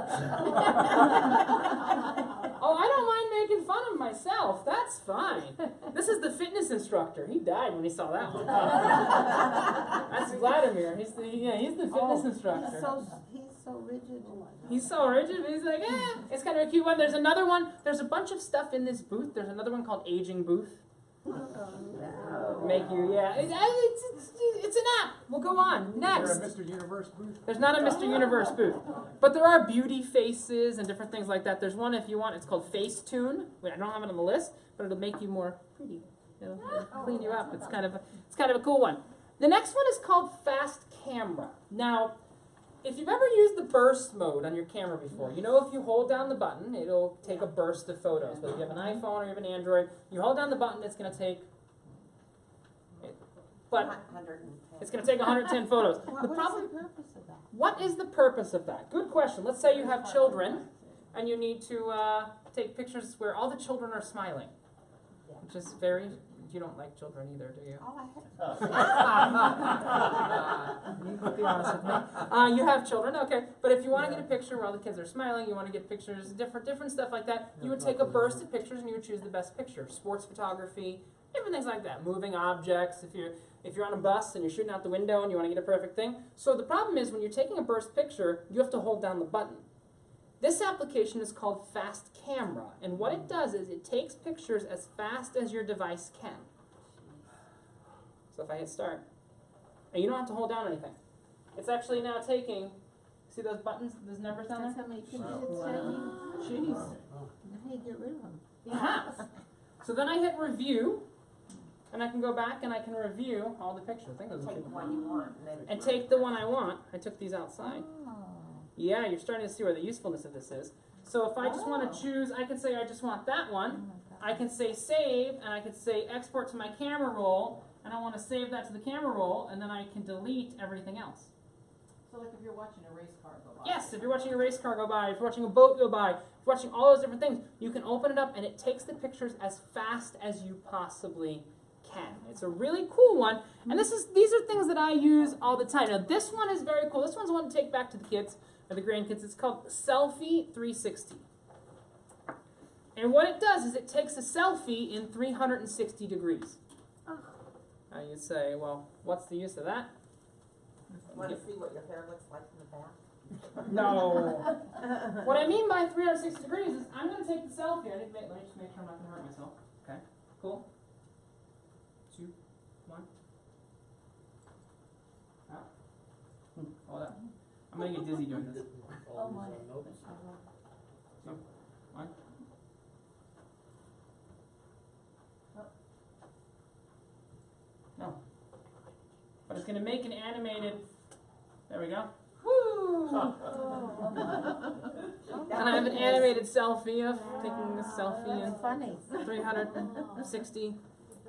Speaker 1: Oh, I don't mind making fun of myself. That's fine. This is the fitness instructor. He died when he saw that one. That's Vladimir. He's the fitness instructor.
Speaker 2: He's so rigid.
Speaker 1: He's so rigid. He's like, it's kind of a cute one. There's another one. There's a bunch of stuff in this booth. There's another one called Aging Booth. Make you, it's an app. We'll go on. Next.
Speaker 6: Is there a Mr. Universe booth?
Speaker 1: There's not a Mr. Universe booth. But there are beauty faces and different things like that. There's one if you want. It's called Facetune. I don't have it on the list, but it'll make you more pretty. It'll clean you up. It's kind of a cool one. The next one is called Fast Camera. Now, if you've ever used the burst mode on your camera before, you know if you hold down the button, it'll take a burst of photos. Whether you have an iPhone or you have an Android, you hold down the button, it's going to take. But it's going to take 110 photos.
Speaker 2: What is the purpose of that?
Speaker 1: What is the purpose of that? Good question. Let's say you have children and you need to take pictures where all the children are smiling, which is very you don't like children either, do you?
Speaker 2: Oh, I
Speaker 1: You can be honest with me. You have children, okay. But if you want to get a picture where all the kids are smiling, you want to get pictures, different stuff like that, you would take a burst of pictures and you would choose the best picture. Sports photography, different things like that. Moving objects, if you're on a bus and you're shooting out the window and you want to get a perfect thing. So the problem is when you're taking a burst picture, you have to hold down the button. This application is called Fast Camera, and what it does is it takes pictures as fast as your device can. So if I hit start, and you don't have to hold down anything. It's actually now taking, see those buttons, those numbers down
Speaker 2: That's
Speaker 1: there?
Speaker 2: how many pictures it's taking.
Speaker 1: Jeez.
Speaker 2: How do you get rid of them?
Speaker 1: You have. So then I hit review, and I can go back and I can review all the pictures. I think those are
Speaker 2: Take
Speaker 1: two.
Speaker 2: the one you want
Speaker 1: And take the one I want. I took these outside.
Speaker 2: Oh.
Speaker 1: Yeah, you're starting to see where the usefulness of this is. So if I just want to choose, I can say I just want that one. I can say save, and I can say export to my camera roll, and I want to save that to the camera roll, and then I can delete everything else.
Speaker 3: So like if you're watching a race car go by.
Speaker 1: Yes, if you're watching a race car go by, if you're watching a boat go by, if you're watching all those different things, you can open it up and it takes the pictures as fast as you possibly can. It's a really cool one, and these are things that I use all the time. Now this one is very cool. This one's one to take back to the kids or the grandkids. It's called Selfie 360. And what it does is it takes a selfie in 360 degrees. Now you'd say, well, what's the use of that?
Speaker 2: Want to see what your hair looks like in the back?
Speaker 1: No. What I mean by 360 degrees is I'm going to take the selfie. Let me just make sure I'm not going to hurt myself. Okay, cool. 2, 1. Ah. Hold up. I'm going to get dizzy doing this.
Speaker 6: All these notes.
Speaker 1: 2, 1. No. But it's going to make an animated. There we go. Woo! And I have an animated selfie of taking a selfie in
Speaker 2: Funny.
Speaker 1: 360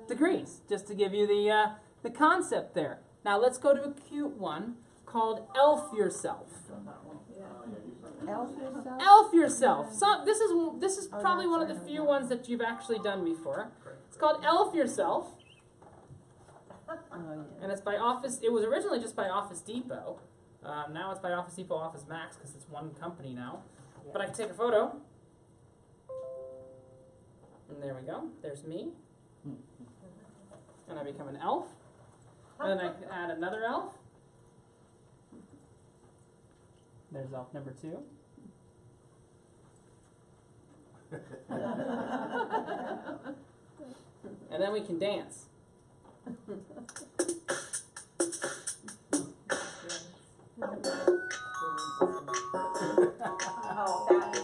Speaker 1: degrees, just to give you the concept there. Now let's go to a cute one called Elf Yourself.
Speaker 2: Elf yourself?
Speaker 1: Elf Yourself. So this is probably one of the few ones that you've actually done before. It's called Elf Yourself, and it's by Office. It was originally just by Office Depot. Now it's by Office Depot, Office Max, because it's one company now. But I can take a photo. And there we go. There's me. And I become an elf. And then I can add another elf. There's elf number 2. And then we can dance.
Speaker 2: Oh, that is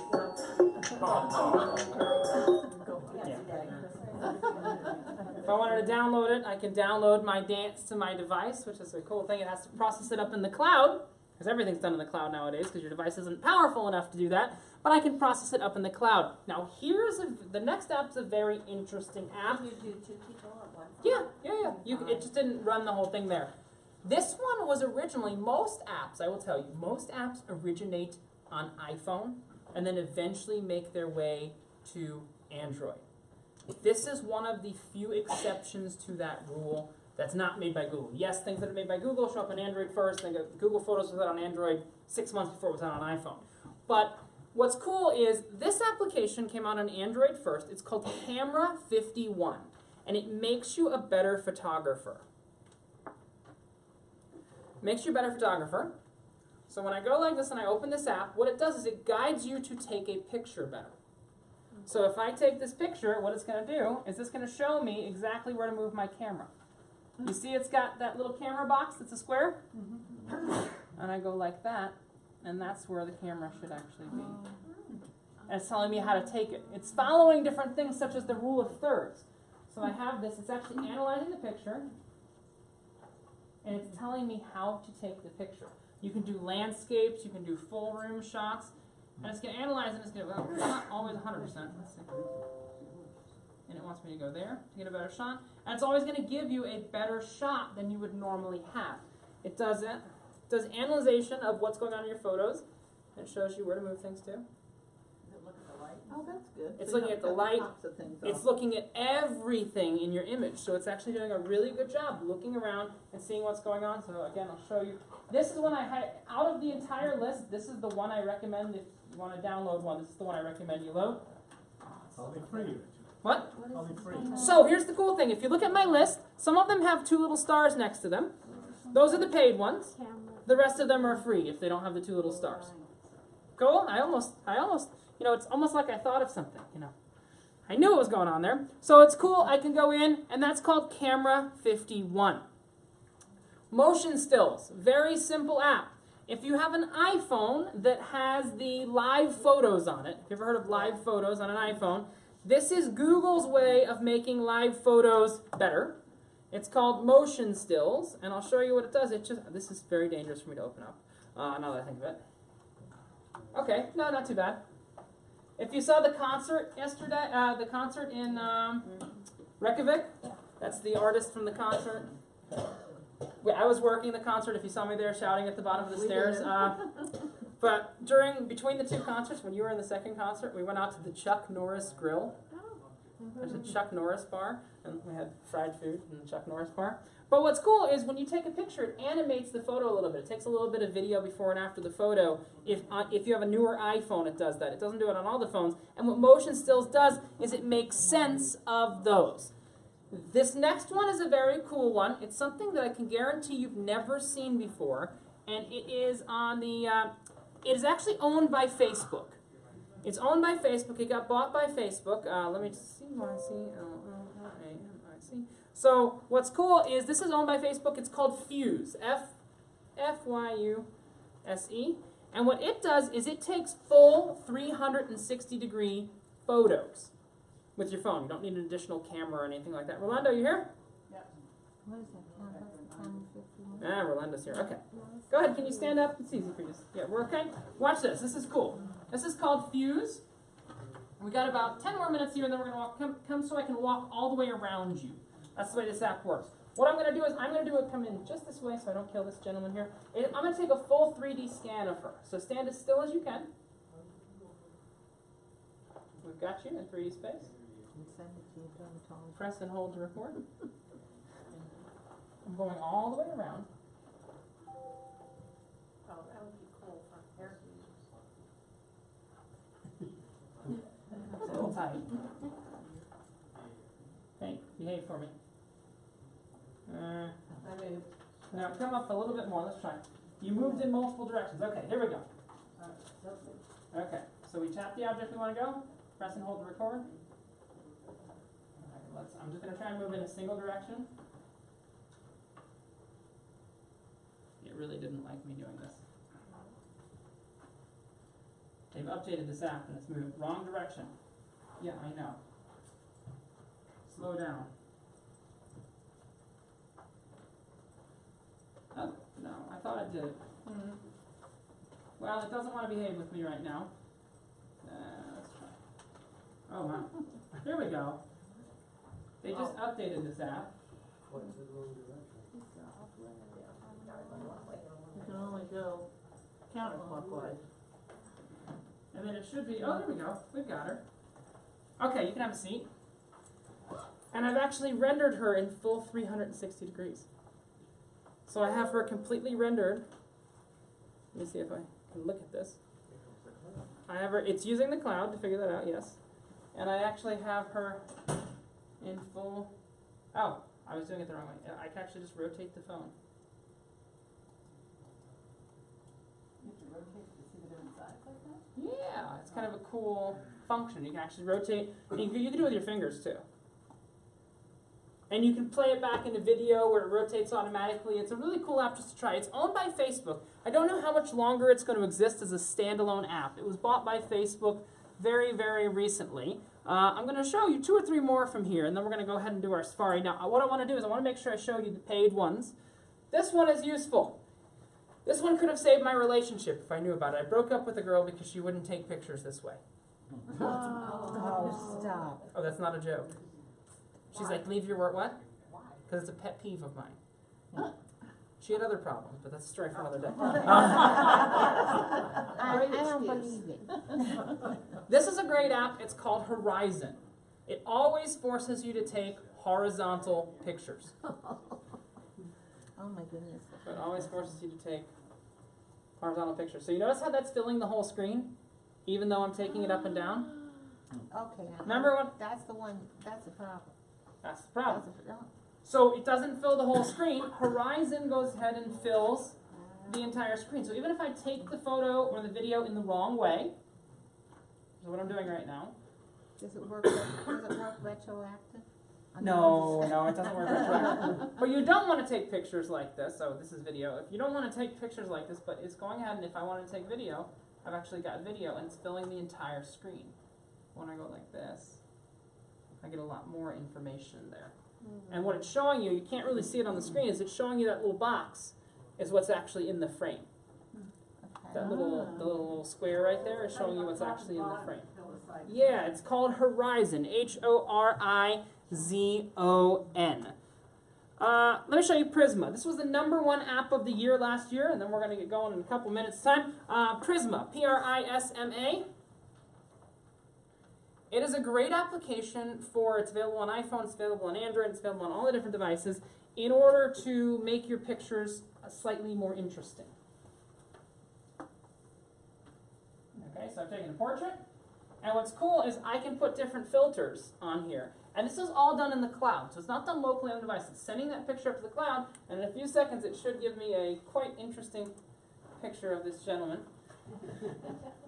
Speaker 1: If I wanted to download it, I can download my dance to my device, which is a cool thing. It has to process it up in the cloud, because everything's done in the cloud nowadays, because your device isn't powerful enough to do that. But I can process it up in the cloud. Now, the next app's a very interesting app.
Speaker 2: Can you do 2 people at once?
Speaker 1: Yeah. It just didn't run the whole thing there. This one was originally, most apps, I will tell you, most apps originate on iPhone and then eventually make their way to Android. This is one of the few exceptions to that rule that's not made by Google. Yes, things that are made by Google show up on Android first, and Google Photos was out on Android 6 months before it was out on iPhone. But what's cool is this application came out on Android first. It's called Camera 51, and it makes you a better photographer. Makes you a better photographer. So when I go like this and I open this app, what it does is it guides you to take a picture better. So if I take this picture, what it's going to do is it's going to show me exactly where to move my camera. You see it's got that little camera box that's a square? And I go like that, and that's where the camera should actually be. And it's telling me how to take it. It's following different things such as the rule of thirds. So I have this, it's actually analyzing the picture, and it's telling me how to take the picture. You can do landscapes, you can do full room shots, and it's going to analyze it, and it's going to, well, it's not always 100%. Let's see. And it wants me to go there to get a better shot. And it's always going to give you a better shot than you would normally have. It does it. It does analyzation of what's going on in your photos. And it shows you where to move things to.
Speaker 3: Does it look at the light?
Speaker 2: Oh, that's
Speaker 4: good.
Speaker 1: It's
Speaker 4: So you
Speaker 1: looking
Speaker 4: don't
Speaker 1: at the
Speaker 4: cut
Speaker 1: light,
Speaker 4: tops of things
Speaker 1: it's
Speaker 4: off.
Speaker 1: looking at everything in your image. So it's actually doing a really good job looking around and seeing what's going on. So again, I'll show you. This is one I had, out of the entire list, this is the one I recommend if you want to download one. This is the one I recommend you load.
Speaker 6: I'll be free.
Speaker 1: What?
Speaker 6: I'll be free.
Speaker 1: So here's the cool thing. If you look at my list, some of them have 2 little stars next to them. Those are the paid ones.
Speaker 7: Camera.
Speaker 1: The rest of them are free if they don't have the 2 little stars. Cool? I almost, you know, it's almost like I thought of something, you know. I knew what was going on there. So it's cool. I can go in, and that's called Camera 51. Motion Stills. Very simple app. If you have an iPhone that has the live photos on it, have you ever heard of live photos on an iPhone? This is Google's way of making live photos better. It's called Motion Stills, and I'll show you what it does. This is very dangerous for me to open up, now that I think of it. Okay, no, not too bad. If you saw the concert yesterday, the concert in Reykjavik, that's the artist from the concert. I was working the concert, if you saw me there shouting at the bottom of the stairs. But between the 2 concerts, when you were in the second concert, we went out to the Chuck Norris Grill. There's a Chuck Norris bar, and we had fried food in the Chuck Norris bar. But what's cool is when you take a picture, it animates the photo a little bit. It takes a little bit of video before and after the photo. If you have a newer iPhone, it does that. It doesn't do it on all the phones. And what Motion Stills does is it makes sense of those. This next one is a very cool one. It's something that I can guarantee you've never seen before, and it is on the. It is actually owned by Facebook. It's owned by Facebook. It got bought by Facebook. Let me just see. YCLLAMIC. So what's cool is this is owned by Facebook. It's called Fuse. Fyuse. And what it does is it takes full 360-degree photos with your phone. You don't need an additional camera or anything like that. Rolando, you here?
Speaker 2: What is that, camera 51?
Speaker 1: Rolando's here. Okay. Go ahead. Can you stand up? It's easy for you. Yeah, we're okay. Watch this. This is cool. This is called Fuse. We got about 10 more minutes here, and then we're going to come so I can walk all the way around you. That's the way this app works. What I'm going to do is I'm going to come in just this way so I don't kill this gentleman here. I'm going to take a full 3D scan of her. So stand as still as you can. We've got you in 3D space.
Speaker 2: Send it to you, dermatologist.
Speaker 1: Press and hold to record. I'm going all the way around.
Speaker 3: Oh, that would be cool for hair users.
Speaker 1: It's a little tight. Hey, behave for me. Now come up a little bit more. Let's try. You moved in multiple directions. Okay, here we go. Okay, so we tap the object we want to go. Press and hold to record. All right, I'm just going to try and move in a single direction. It really didn't like me doing this. They've updated this app and it's moved wrong direction. Yeah, I know. Slow down. Oh, no, I thought it did. Well, it doesn't want to behave with me right now. Let's try. Oh, wow. Here we go. They just updated this app.
Speaker 4: You can only go counterclockwise.
Speaker 1: And then it should be, oh, there we go. We've got her. Okay, you can have a seat. And I've actually rendered her in full 360 degrees. So I have her completely rendered. Let me see if I can look at this. I have her, it's using the cloud to figure that out, yes. And I actually have her in full, oh, I was doing it the wrong way. I can actually just rotate the phone.
Speaker 3: You have to rotate to see the different sides like that?
Speaker 1: Yeah, it's kind of a cool function. You can actually rotate, and you can do it with your fingers too. And you can play it back into video where it rotates automatically. It's a really cool app just to try. It's owned by Facebook. I don't know how much longer it's going to exist as a standalone app. It was bought by Facebook very, very recently. I'm going to show you 2 or 3 more from here, and then we're going to go ahead and do our Safari. Now, what I want to do is I want to make sure I show you the paid ones. This one is useful. This one could have saved my relationship if I knew about it. I broke up with a girl because she wouldn't take pictures this way.
Speaker 2: Oh, stop.
Speaker 1: Oh, that's not a joke. She's like, leave your work, what? Because it's a pet peeve of mine. She had other problems, but that's a story for another day.
Speaker 2: I don't believe it.
Speaker 1: This is a great app. It's called Horizon. It always forces you to take horizontal pictures.
Speaker 2: Oh my goodness.
Speaker 1: So it always forces you to take horizontal pictures. So you notice how that's filling the whole screen, even though I'm taking it up and down?
Speaker 2: Okay. now,
Speaker 1: Remember what?
Speaker 2: That's the one, that's the problem.
Speaker 1: That's the problem.
Speaker 2: That's the problem.
Speaker 1: So it doesn't fill the whole screen. Horizon goes ahead and fills the entire screen. So even if I take the photo or the video in the wrong way, which is what I'm doing right now.
Speaker 2: Does it work retroactive?
Speaker 1: No, it doesn't work retroactively. But you don't want to take pictures like this. So this is video. If you don't want to take pictures like this, but it's going ahead and if I wanted to take video, I've actually got video and it's filling the entire screen. When I go like this, I get a lot more information there. And what it's showing you, you can't really see it on the screen, is it's showing you that little box is what's actually in the frame. That little square right there is showing you what's actually in the frame. Yeah, it's called Horizon, Horizon. Let me show you Prisma. This was the #1 app of the year last year, and then we're going to get going in a couple minutes' time. Prisma, Prisma. It is a great application for, it's available on iPhone, it's available on Android, it's available on all the different devices, in order to make your pictures slightly more interesting. Okay, so I've taken a portrait, and what's cool is I can put different filters on here. And this is all done in the cloud, so it's not done locally on the device. It's sending that picture up to the cloud, and in a few seconds it should give me a quite interesting picture of this gentleman.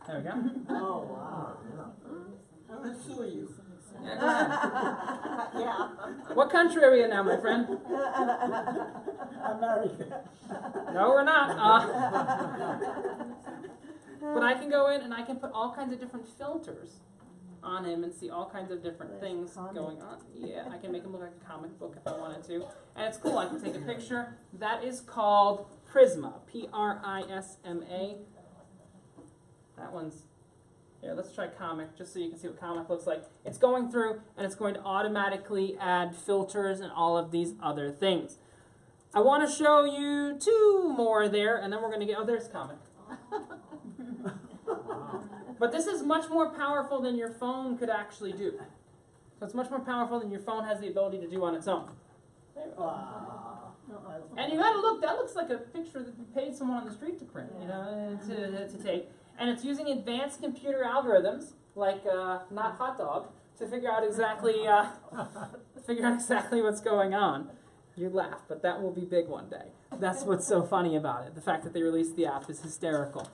Speaker 1: There we go.
Speaker 6: Oh, wow, yeah. I'm gonna sue you.
Speaker 1: Yeah, go ahead.
Speaker 2: Yeah.
Speaker 1: What country are we in now, my friend?
Speaker 6: America.
Speaker 1: No, we're not. But I can go in and I can put all kinds of different filters on him and see all kinds of different things going on. Yeah, I can make him look like a comic book if I wanted to. And it's cool, I can take a picture. That is called Prisma, Prisma. That one's, here, let's try comic, just so you can see what comic looks like. It's going through, and it's going to automatically add filters and all of these other things. I want to show you 2 more there, and then we're going to get, oh, there's comic. But this is much more powerful than your phone could actually do. So it's much more powerful than your phone has the ability to do on its own. There we go. And you gotta look, that looks like a picture that you paid someone on the street to print, you know, to take. And it's using advanced computer algorithms, like not hot dog, to figure out exactly what's going on. You laugh, but that will be big one day. That's what's so funny about it. The fact that they released the app is hysterical.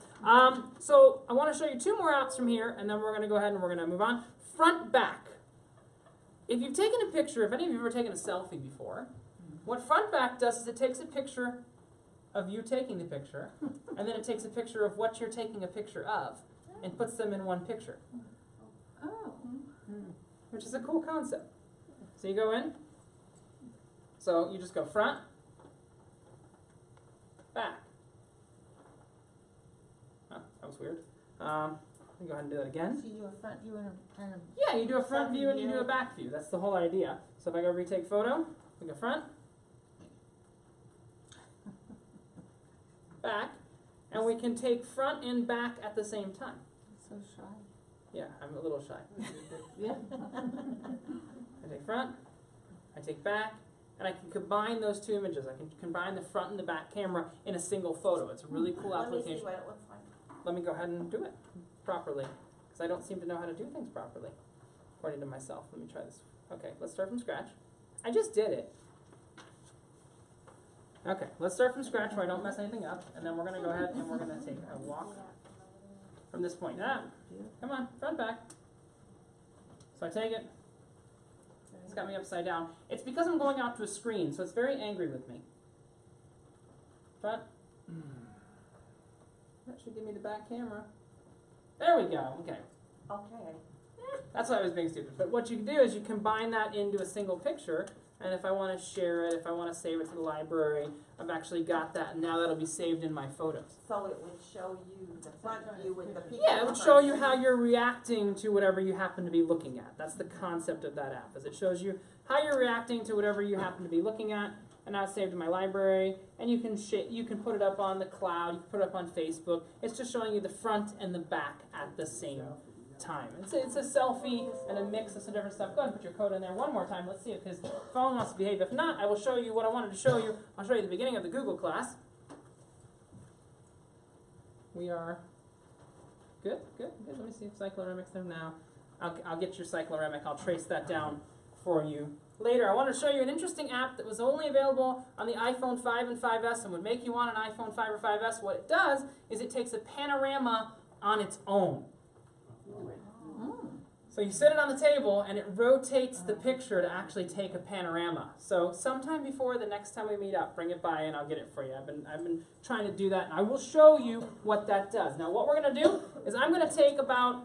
Speaker 1: So I want to show you 2 more apps from here, and then we're going to go ahead and we're going to move on. Front back. If you've taken a picture, if any of you have ever taken a selfie before, what front back does is it takes a picture of you taking the picture, and then it takes a picture of what you're taking a picture of, and puts them in one picture.
Speaker 4: Oh.
Speaker 1: Which is a cool concept. So you go in, so you just go front, back. Oh, that was weird. Let me go ahead and do that again.
Speaker 2: So you do a front view and a
Speaker 1: Yeah, you do a front view and you do a back view. That's the whole idea. So if I go retake photo, we go front, back, and we can take front and back at the same time.
Speaker 2: so shy.
Speaker 1: Yeah, I'm a little shy.
Speaker 4: Yeah.
Speaker 1: I take front, I take back, and I can combine those 2 images. I can combine the front and the back camera in a single photo. It's a really cool application.
Speaker 7: Let me see what it looks like.
Speaker 1: Let me go ahead and do it properly, because I don't seem to know how to do things properly, according to myself. Let me try this. Okay, let's start from scratch. I just did it. Okay, let's start from scratch where I don't mess anything up, and then we're going to go ahead and we're going to take a walk from this point. Come on, front, back. So I take it. It's got me upside down. It's because I'm going out to a screen, so it's very angry with me. Front. That should give me the back camera. There we go. Okay.
Speaker 7: Okay.
Speaker 1: That's why I was being stupid. But what you can do is you combine that into a single picture, and if I want to share it, if I want to save it to the library, I've actually got that, and now that'll be saved in my photos.
Speaker 7: So it would show you the front view with the people.
Speaker 1: Yeah, it would show you how you're reacting to whatever you happen to be looking at. That's the concept of that app, is it shows you how you're reacting to whatever you happen to be looking at, and now it's saved in my library. And you can put it up on the cloud, you can put it up on Facebook. It's just showing you the front and the back at the same time. It's a selfie and a mix of some different stuff. Go ahead and put your code in there one more time. Let's see if his phone wants to behave. If not, I will show you what I wanted to show you. I'll show you the beginning of the Google class. We are good. Let me see if cycloremic's there now. I'll get your cycloremic. I'll trace that down for you later. I want to show you an interesting app that was only available on the iPhone 5 and 5S and would make you want an iPhone 5 or 5S. What it does is it takes a panorama on its own. So you sit it on the table and it rotates the picture to actually take a panorama. So sometime before the next time we meet up, bring it by and I'll get it for you. I've been trying to do that, and I will show you what that does. Now what we're going to do is I'm going to take about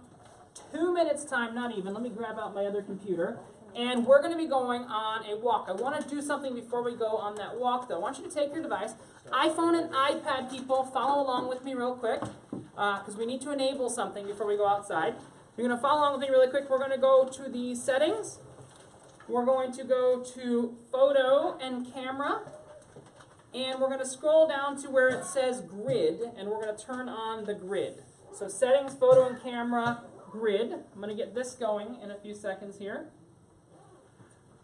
Speaker 1: 2 minutes time, not even. Let me grab out my other computer. And we're going to be going on a walk. I want to do something before we go on that walk, though. I want you to take your device. iPhone and iPad people, follow along with me real quick, because we need to enable something before we go outside. You're going to follow along with me really quick. We're going to go to the settings. We're going to go to photo and camera. And we're going to scroll down to where it says grid, and we're going to turn on the grid. So settings, photo and camera, grid. I'm going to get this going in a few seconds here.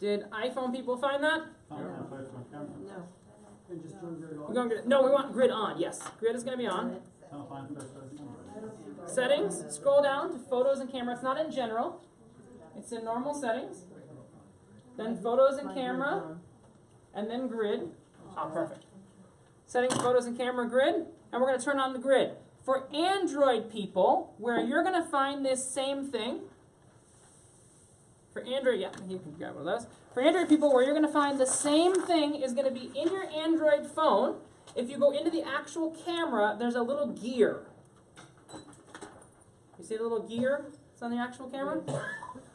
Speaker 1: Did iPhone people find that?
Speaker 7: No.
Speaker 1: We're going to, no, we want grid on. Yes, grid is going to be on. Settings, scroll down to photos and camera. It's not in general. It's in normal settings. Then photos and camera, and then grid. Oh, perfect. Settings, photos and camera, grid. And we're going to turn on the grid. For Android people, where you're going to find this same thing. For Android, yeah, you can grab one of those. For Android people, where you're going to find the same thing is going to be in your Android phone. If you go into the actual camera, there's a little gear. You see the little gear that's on the actual camera?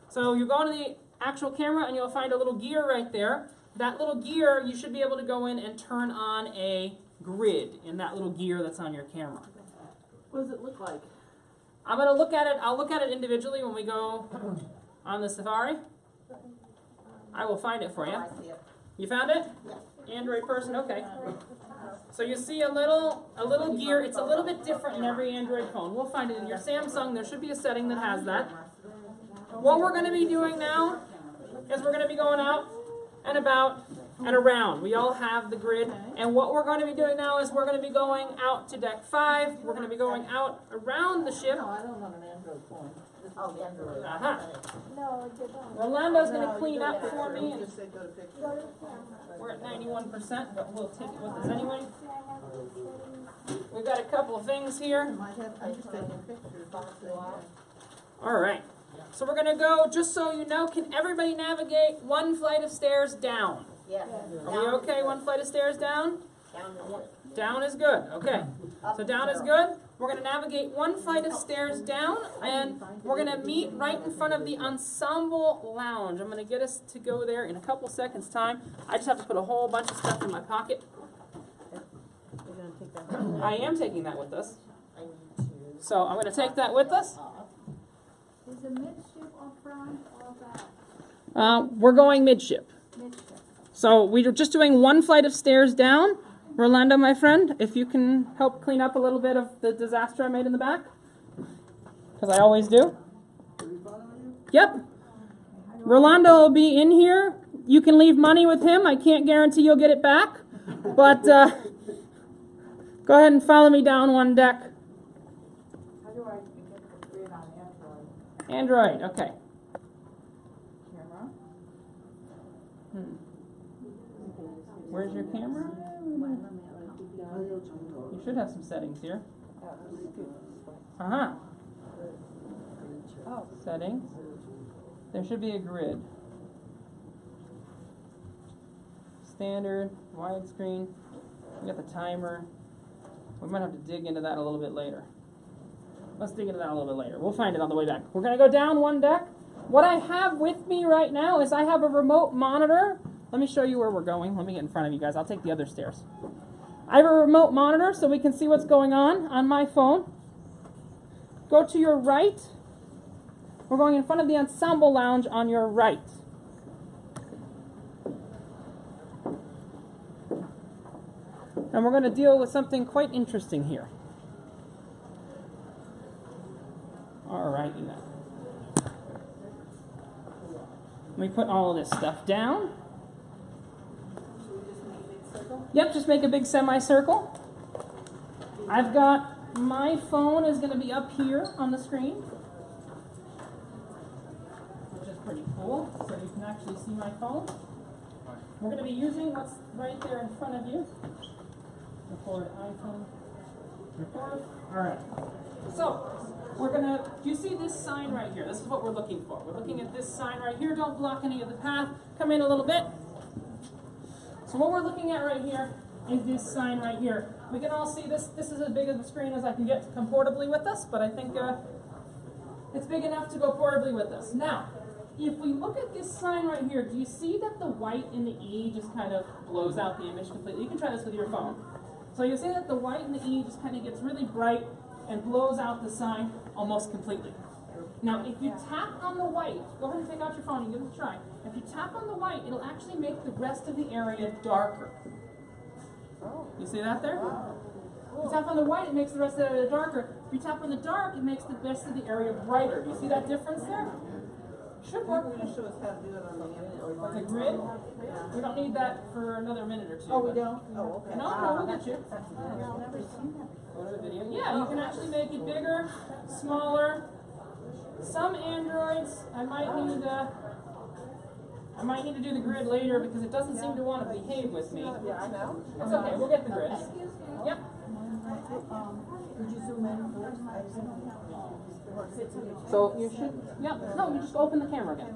Speaker 1: So you go into the actual camera and you'll find a little gear right there. That little gear, you should be able to go in and turn on a grid in that little gear that's on your camera.
Speaker 4: What does it look like?
Speaker 1: I'm going to look at it. I'll look at it individually when we go on the Safari. I will find it for you.
Speaker 7: I see it.
Speaker 1: You found it? Android person? Okay. So you see a little gear. It's a little bit different in every Android phone. We'll find it in your Samsung. There should be a setting that has that. What we're going to be doing now is we're going to be going out and about and around. We all have the grid. And what we're going to be doing now is we're going to be going out to deck 5. We're going to be going out around the ship.
Speaker 4: No, I don't have an Android phone.
Speaker 7: Oh, the Android.
Speaker 1: Uh-huh.
Speaker 2: No, it didn't.
Speaker 1: Rolando's going to clean up for me.
Speaker 4: You just say go to picture.
Speaker 2: Go to the camera.
Speaker 1: We're at 91%, but we'll take it with us anyway.
Speaker 2: See, I have those settings.
Speaker 1: We've got a couple of things here.
Speaker 4: Might have, I'm just taking pictures.
Speaker 1: All right. So we're going to go, just so you know, can everybody navigate one flight of stairs down?
Speaker 7: Yes.
Speaker 1: Are we okay, one flight of stairs down? Down is good, okay. So down is good. We're going to navigate one flight of stairs down, and we're going to meet right in front of the Ensemble Lounge. I'm going to get us to go there in a couple seconds' time. I just have to put a whole bunch of stuff in my pocket. I am taking that with us. So I'm going to take that with us.
Speaker 2: Is it midship or front or back?
Speaker 1: We're going midship.
Speaker 2: Midship.
Speaker 1: So we're just doing one flight of stairs down. Rolando, my friend, if you can help clean up a little bit of the disaster I made in the back. Because I always do. Yep. Rolando will be in here. You can leave money with him. I can't guarantee you'll get it back. But go ahead and follow me down one deck.
Speaker 2: How do I get the grid on Android?
Speaker 1: Android, okay.
Speaker 2: Camera?
Speaker 1: Where's your camera? You should have some settings here. Uh-huh. Oh, settings. There should be a grid. Standard, widescreen. We got the timer. We might have to dig into that a little bit later. Let's dig into that a little bit later. We'll find it on the way back. We're going to go down one deck. What I have with me right now is I have a remote monitor. Let me show you where we're going. Let me get in front of you guys. I'll take the other stairs. I have a remote monitor so we can see what's going on my phone. Go to your right. We're going in front of the Ensemble Lounge on your right. And we're going to deal with something quite interesting here. All right, let me put all of this stuff down. Yep, just make a big semicircle. I've got my phone is going to be up here on the screen, which is pretty cool. So you can actually see my phone. We're going to be using what's right there in front of you. Record iPhone. Record. All right. So we're going to. Do you see this sign right here? This is what we're looking for. We're looking at this sign right here. Don't block any of the path. Come in a little bit. So what we're looking at right here is this sign right here. We can all see this. This is as big of a screen as I can get to come portably with us, but I think it's big enough to go portably with us. Now, if we look at this sign right here, do you see that the white in the E just kind of blows out the image completely? You can try this with your phone. So you'll see that the white in the E just kind of gets really bright and blows out the sign almost completely. Now, if you tap on the white, go ahead and take out your phone and give it a try. If you tap on the white, it'll actually make the rest of the area darker. You see that there? If you tap on the white, it makes the rest of the area darker. If you tap on the dark, it makes the rest of the area brighter. Do you see that difference there? Should work.
Speaker 4: Can you show us how to do it on the internet?
Speaker 1: Like a grid? We don't need that for another minute or two.
Speaker 4: Oh, we don't? Oh, okay.
Speaker 1: No, we'll get you.
Speaker 2: I've never seen that.
Speaker 1: Go to the video. Yeah, you can actually make it bigger, smaller. Some Androids, I might need to do the grid later because it doesn't seem to want to behave with me.
Speaker 4: Yeah, I know.
Speaker 1: It's okay, we'll get the grid. Yep.
Speaker 4: Would you zoom in first?
Speaker 1: So you should, yeah, no, you just open the camera again.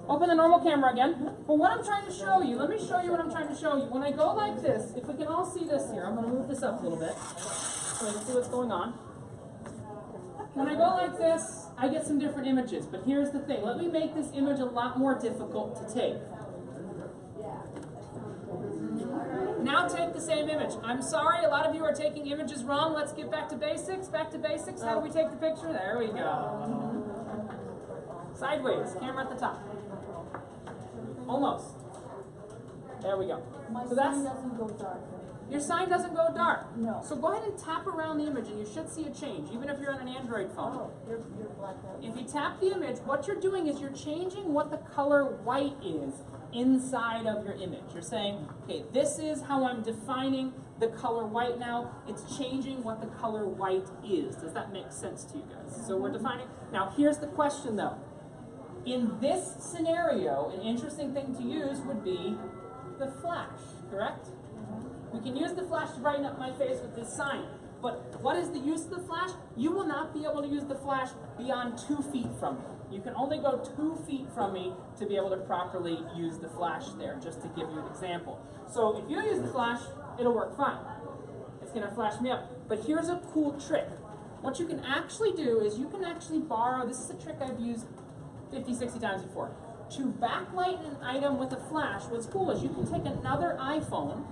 Speaker 1: Open the normal camera again. But what I'm trying to show you, let me show you what I'm trying to show you. When I go like this, if we can all see this here, I'm going to move this up a little bit so you can see what's going on. When I go like this, I get some different images, but here's the thing. Let me make this image a lot more difficult to take. Now take the same image. I'm sorry, a lot of you are taking images wrong. Let's get back to basics. Back to basics. How do we take the picture? There we go. Sideways. Camera at the top. Almost. There we go. So that's,
Speaker 2: doesn't go dark.
Speaker 1: your sign doesn't go dark.
Speaker 2: No.
Speaker 1: So go ahead and tap around the image and you should see a change, even if you're on an Android phone.
Speaker 2: Oh, you're blacked out.
Speaker 1: If you tap the image, what you're doing is you're changing what the color white is inside of your image. You're saying, okay, this is how I'm defining the color white now. It's changing what the color white is. Does that make sense to you guys? So we're defining. Now here's the question though. In this scenario, an interesting thing to use would be the flash, correct? We can use the flash to brighten up my face with this sign. But what is the use of the flash? You will not be able to use the flash beyond 2 feet from me. You can only go 2 feet from me to be able to properly use the flash there, just to give you an example. So if you use the flash, it'll work fine. It's going to flash me up. But here's a cool trick. What you can actually do is you can actually borrow, this is a trick I've used 50, 60 times before. To backlight an item with a flash, what's cool is you can take another iPhone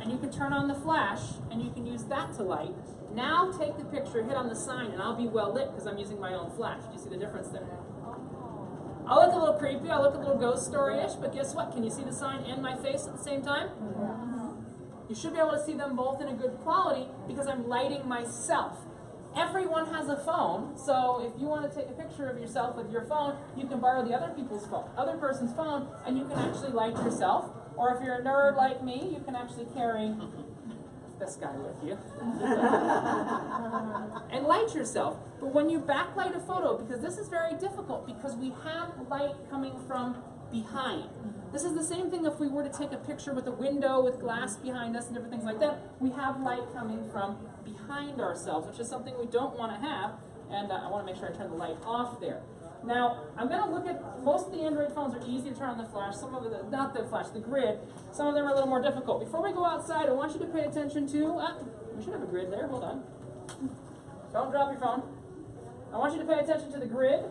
Speaker 1: and you can turn on the flash and you can use that to light. Now take the picture, hit on the sign, and I'll be well lit because I'm using my own flash. Do you see the difference there? I'll look a little creepy, I'll look a little ghost story-ish, but guess what? Can you see the sign and my face at the same time? You should be able to see them both in a good quality because I'm lighting myself. Everyone has a phone, so if you want to take a picture of yourself with your phone, you can borrow the other person's phone, and you can actually light yourself. Or if you're a nerd like me, you can actually carry this guy with you and light yourself. But when you backlight a photo, because this is very difficult because we have light coming from behind. This is the same thing if we were to take a picture with a window with glass behind us and different things like that. We have light coming from behind ourselves, which is something we don't want to have. And I want to make sure I turn the light off there. Now, I'm going to look at, most of the Android phones are easy to turn on the flash, some of the, not the flash, the grid. Some of them are a little more difficult. Before we go outside, I want you to pay attention to, we should have a grid there, hold on. Don't drop your phone. I want you to pay attention to the grid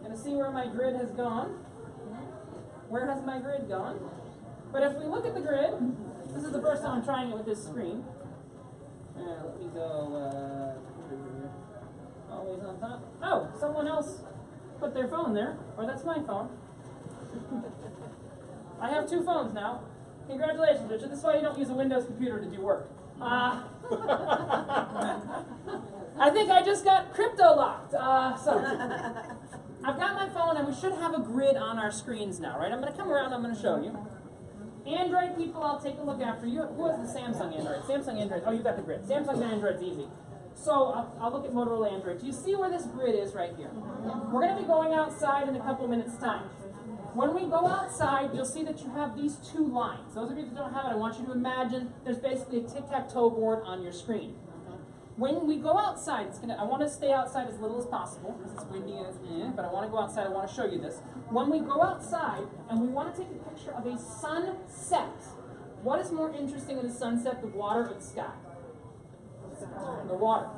Speaker 1: and to see where my grid has gone. Where has my grid gone? But if we look at the grid, this is the first time I'm trying it with this screen. Let me go, always on top. Oh, someone else put their phone there, or that's my phone. I have 2 phones now. Congratulations, Richard. This is why you don't use a Windows computer to do work. I think I just got crypto locked. So I've got my phone, and we should have a grid on our screens now, right? I'm going to come around. I'm going to show you. Android people, I'll take a look after you. Who has the Samsung Android? Samsung Android. Oh, you've got the grid. Samsung Android's easy. So I'll look at Motorola Android. Do you see where this grid is right here? We're going to be going outside in a couple minutes' time. When we go outside, you'll see that you have these two lines. Those of you that don't have it, I want you to imagine there's basically a tic-tac-toe board on your screen. When we go outside, I want to stay outside as little as possible because it's windy and but I want to go outside. I want to show you this. When we go outside and we want to take a picture of a sunset, what is more interesting in a sunset, the water or the sky? The water.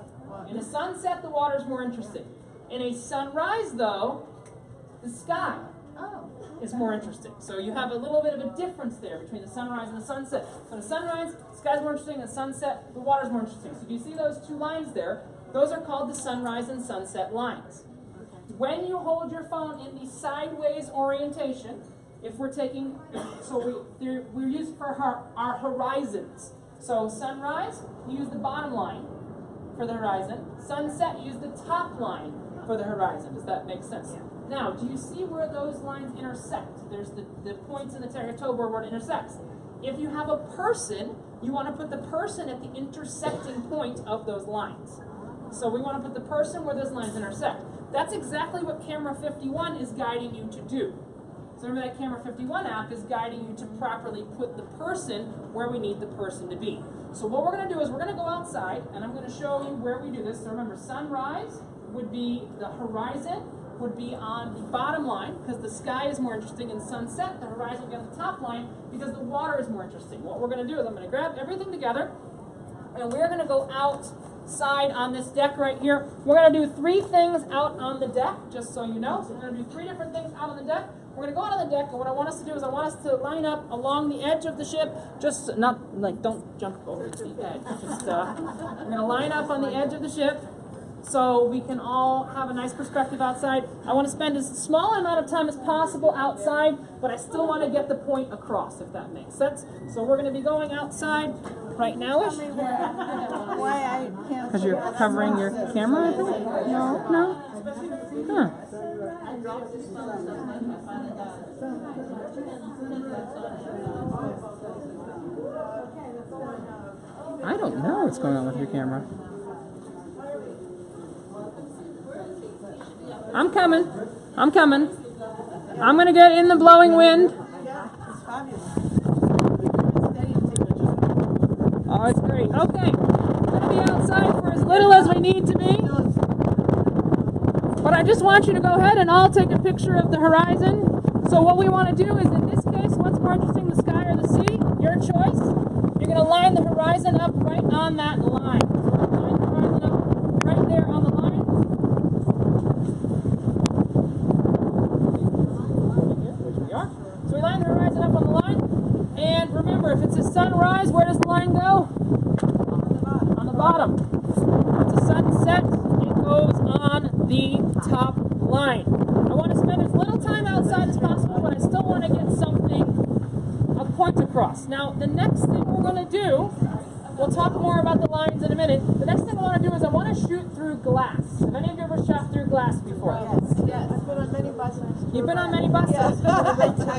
Speaker 1: In a sunset, the water is more interesting. In a sunrise, though, the sky is more interesting. So you have a little bit of a difference there between the sunrise and the sunset. So in a sunrise, the sky's more interesting. In a sunset, the water's more interesting. So do you see those two lines there? Those are called the sunrise and sunset lines. When you hold your phone in the sideways orientation, if we're taking, so we're used for our horizons. So sunrise, you use the bottom line for the horizon. Sunset, you use the top line for the horizon. Does that make sense? Yeah. Now, do you see where those lines intersect? There's the points in the tic-tac-toe board where it intersects. If you have a person, you want to put the person at the intersecting point of those lines. So we want to put the person where those lines intersect. That's exactly what Camera 51 is guiding you to do. So remember that Camera 51 app is guiding you to properly put the person where we need the person to be. So what we're going to do is we're going to go outside, and I'm going to show you where we do this. So remember, sunrise would be the horizon, would be on the bottom line, because the sky is more interesting, and sunset, the horizon will be on the top line, because the water is more interesting. What we're going to do is I'm going to grab everything together, and we're going to go outside on this deck right here. We're going to do 3 things out on the deck, just so you know. So we're going to do 3 different things out on the deck. We're going to go out on the deck, and what I want us to do is I want us to line up along the edge of the ship, just not, like, don't jump over the edge. Just, we're going to line up on the edge of the ship, so we can all have a nice perspective outside. I want to spend as small amount of time as possible outside, but I still want to get the point across, if that makes sense. So we're going to be going outside right now-ish.
Speaker 2: Why I can't.
Speaker 1: Because you're covering your camera, I think? No? Huh. I don't know what's going on with your camera. I'm coming. I'm going to get in the blowing wind. Oh, it's great. Okay. We're going to be outside for as little as we need to be. But I just want you to go ahead and all take a picture of the horizon. So what we want to do is, in this case, what's more interesting, the sky or the sea? Your choice. You're going to line the horizon up right on that line. So line the horizon up right there on the line. So we line the horizon up on the line, and remember, if it's a sunrise, where does the line go? On the bottom. If it's a sunset, it goes on the top line. I want to spend as little time outside as possible, but I still want to get something, a point across. Now, the next thing we're going to do, we'll talk more about the lines in a minute. The next thing I want to do is I want to shoot through glass. Have any of you ever shot through glass before?
Speaker 2: Yes. I've been on many buses.
Speaker 1: You've been on many buses?
Speaker 2: Yes.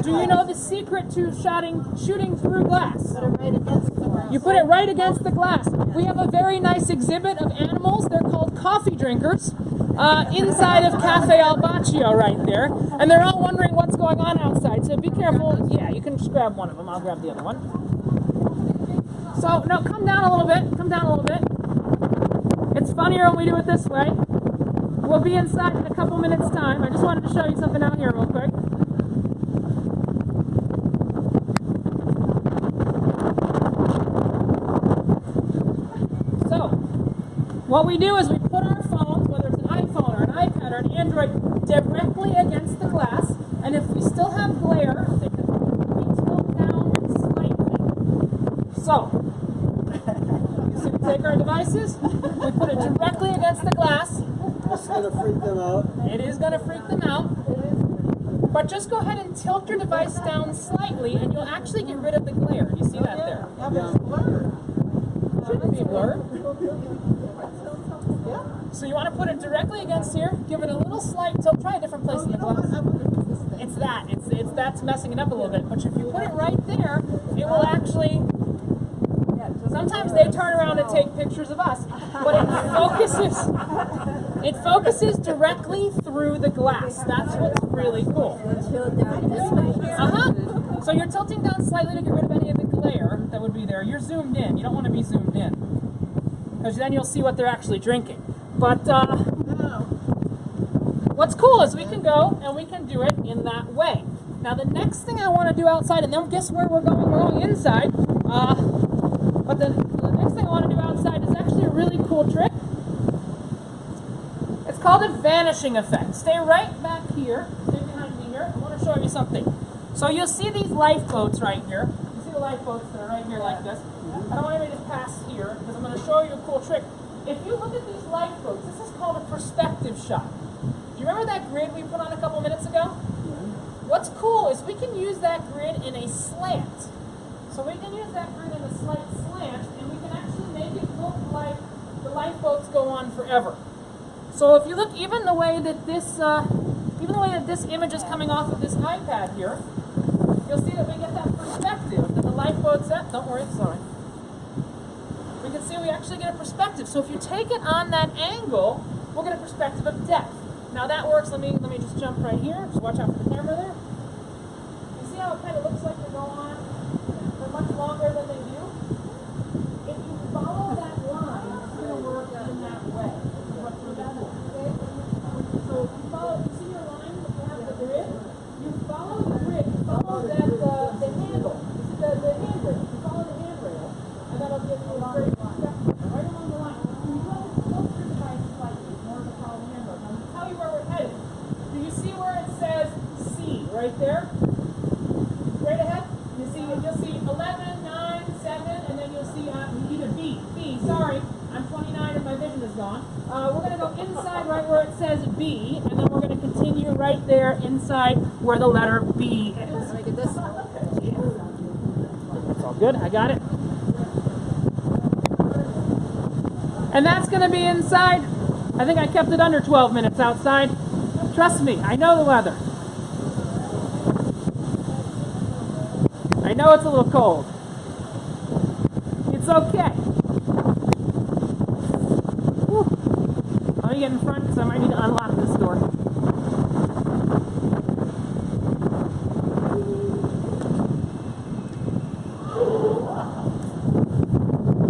Speaker 1: Do you know the secret to shooting through glass?
Speaker 2: Put it right against the glass.
Speaker 1: You put it right against the glass. We have a very nice exhibit of animals. They're called coffee drinkers inside of Cafe Al Baccio right there. And they're all wondering what's going on outside. So be careful. Yeah, you can just grab one of them. I'll grab the other one. So, no, come down a little bit. Come down a little bit. It's funnier when we do it this way. We'll be inside in a couple minutes' time. I just wanted to show you something out here real quick. So, what we do is we put our phones, whether it's an iPhone or an iPad or an Android, directly against the glass, and if we still have glare, they can be tilted down slightly. So, we take our devices, we put it directly against the glass.
Speaker 6: It's gonna freak them out.
Speaker 1: It is going to freak them out. But just go ahead and tilt your device down slightly and you'll actually get rid of the glare. You see that there?
Speaker 6: Yeah, but it's blurred.
Speaker 1: Shouldn't be blurred.
Speaker 6: Yeah.
Speaker 1: So you want to put it directly against here, give it a little slight tilt, try a different place in the glass. It's that, that's messing it up a little bit. But if you put it right there, it will actually, sometimes they turn around and take pictures of us, but it focuses directly through the glass. That's what's really cool. Uh-huh. So you're tilting down slightly to get rid of any of the glare that would be there. You're zoomed in. You don't want to be zoomed in, because then you'll see what they're actually drinking. But what's cool is we can go and we can do it in that way. Now the next thing I want to do outside, and then guess where we're going? We're going inside. But the next thing I want to do outside is actually a really cool trick. It's called a vanishing effect. Stay right back here. Stay behind me here. I want to show you something. So you'll see these lifeboats right here. You see the lifeboats that are right here like this. I don't want anybody to pass here because I'm going to show you a cool trick. If you look at these lifeboats, this is called a perspective shot. Do you remember that grid we put on a couple minutes ago? What's cool is we can use that grid in a slant. So we can use that grid in a slight slant, and we can actually make it look like the lifeboats go on forever. So if you look, even the way that this image is coming off of this iPad here, you'll see that we get that perspective that the lifeboat's at. Don't worry, sorry. We can see we actually get a perspective. So if you take it on that angle, we'll get a perspective of depth. Now that works. Let me just jump right here. Just watch out for the camera there. You see how it kind of looks like they go on for much longer than they do? If you follow that line, it's going to work in that way. What's really cool. So if you follow, you see your line that you have the grid? You follow the grid. You follow that the handle. You see the handrail. You follow the handrail, and that'll give you a very perspective right along the line. So you have to tilt your device slightly in order to follow the handrail. Now, let me tell you where we're headed. Do you see where it says C right there? Straight ahead? You'll see 11, 9, 7, and then you'll see either B. Sorry, I'm 29 and my vision is gone. We're going to go inside right where it says B, and then we're going to continue right there inside where the letter B is. Let me get this. That's all good. I got it. And that's going to be inside. I think I kept it under 12 minutes outside. Trust me, I know the weather. I know it's a little cold. It's okay. Whew. Let me get in front because I might need to unlock this door.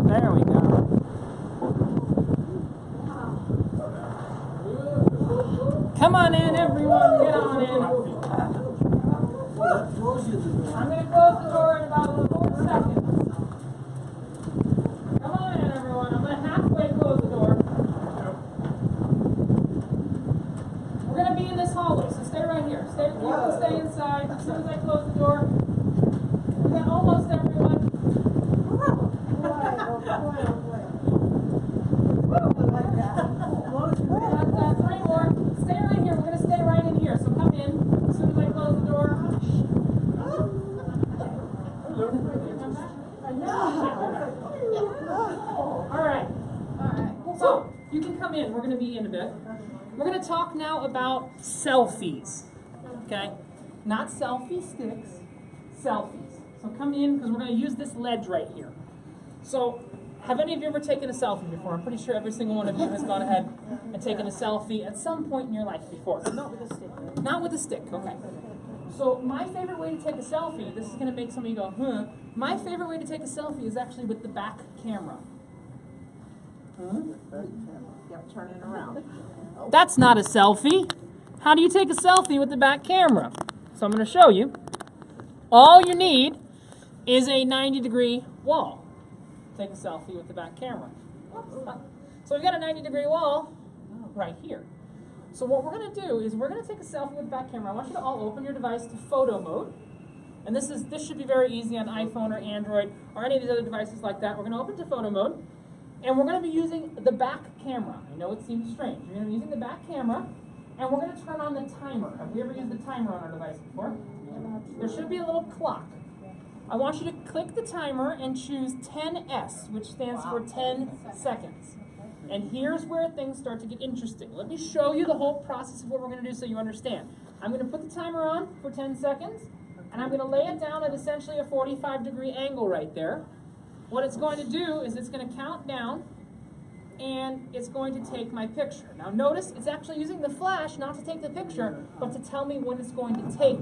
Speaker 1: There we go. Come on in, everyone. Get on in. I'm going to close the door in about 4 seconds. Come on in, everyone. I'm going to halfway close the door. We're going to be in this hallway, so stay right here. You can stay inside. As soon as I close the door, we got almost everyone. Three more. Stay right here. We're going to stay right in here. So come in as soon as I close the door. All right. So you can come in. We're going to be in a bit. We're going to talk now about selfies. Okay? Not selfie sticks. Selfies. So come in because we're going to use this ledge right here. So have any of you ever taken a selfie before? I'm pretty sure every single one of you has gone ahead and taken a selfie at some point in your life before. Not with a stick. Not with a stick. Okay. So my favorite way to take a selfie, this is going to make some of you go, huh? My favorite way to take a selfie is actually with the back camera.
Speaker 7: Yep, turn it around.
Speaker 1: That's not a selfie. How do you take a selfie with the back camera? So I'm going to show you. All you need is a 90-degree wall. Take a selfie with the back camera. So we've got a 90-degree wall right here. So what we're going to do is we're going to take a selfie with the back camera. I want you to all open your device to photo mode. And this should be very easy on iPhone or Android or any of these other devices like that. We're going to open to photo mode. And we're going to be using the back camera. I know it seems strange. You're going to be using the back camera. and we're gonna turn on the timer. Have we ever used the timer on our device before? There should be a little clock. I want you to click the timer and choose 10S, which stands for 10 seconds. And here's where things start to get interesting. Let me show you the whole process of what we're going to do so you understand. I'm going to put the timer on for 10 seconds, and I'm going to lay it down at essentially a 45-degree angle right there. What it's going to do is it's going to count down, and it's going to take my picture. Now notice it's actually using the flash not to take the picture, but to tell me when it's going to take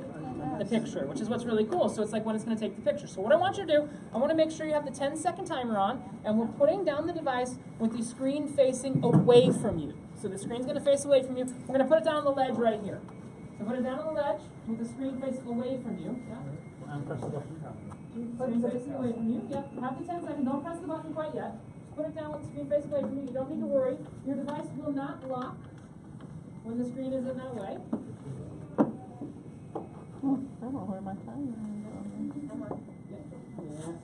Speaker 1: the picture, which is what's really cool. So it's like when it's going to take the picture. So what I want you to do, I want to make sure you have the 10-second timer on, and we're putting down the device with the screen facing away from you. So the screen's going to face away from you. We're going to put it down on the ledge right here. So put it down on the ledge with the screen facing away from you. Yeah.
Speaker 6: And press the button.
Speaker 1: Screen facing away from you. Yep. Have the 10 seconds. Don't press the button quite yet. Put it down with the screen facing away from you. You don't need to worry. Your device will not lock when the screen is in that way.
Speaker 7: I don't know where my timer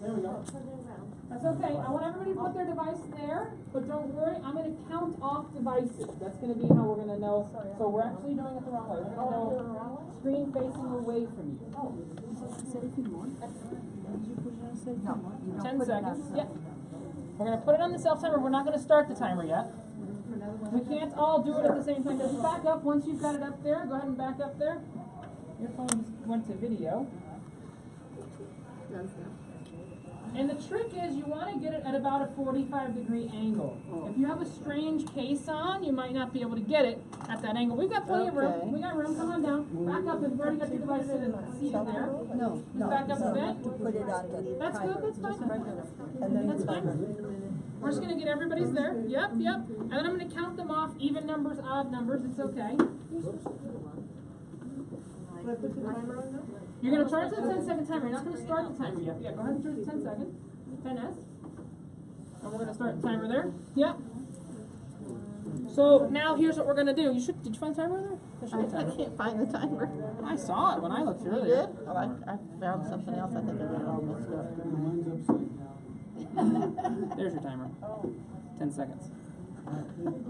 Speaker 1: There we go. That's okay. I want everybody to put their device there, but don't worry. I'm going to count off devices. That's going to be how we're going to know. So we're actually doing it the wrong way. We're going to know screen facing away from you.
Speaker 7: No, you
Speaker 1: 10 seconds. Yeah. We're going to put it on the self timer. We're not going to start the timer yet. We can't all do it at the same time. Just back up once you've got it up there. Go ahead and back up there. Your phone just went to video. And the trick is you want to get it at about a 45-degree angle. If you have a strange case on, you might not be able to get it at that angle. We've got plenty of room. We got room. Come on down. Back up. If you've already got your device seated there.
Speaker 7: No,
Speaker 1: Just back up a bit.
Speaker 7: put it on the
Speaker 1: That's good. That's fine.
Speaker 7: And then
Speaker 1: That's fine. We're just going to get everybody's there. Yep, yep. And then I'm going to count them off. Even numbers, odd numbers. It's okay. You're going to turn it to the 10-second timer. You're not going to start the timer yet. Yeah, go ahead and turn it to 10 seconds. 10S. And we're going to start the timer there. Yep. So now here's what we're going to do. Did you find the timer there? There should be a
Speaker 7: I
Speaker 1: timer.
Speaker 7: can't find the timer.
Speaker 1: I saw it when I looked through it.
Speaker 7: You did? Oh, I found something else. I think I got it all mixed up.
Speaker 1: There's your timer. 10 seconds.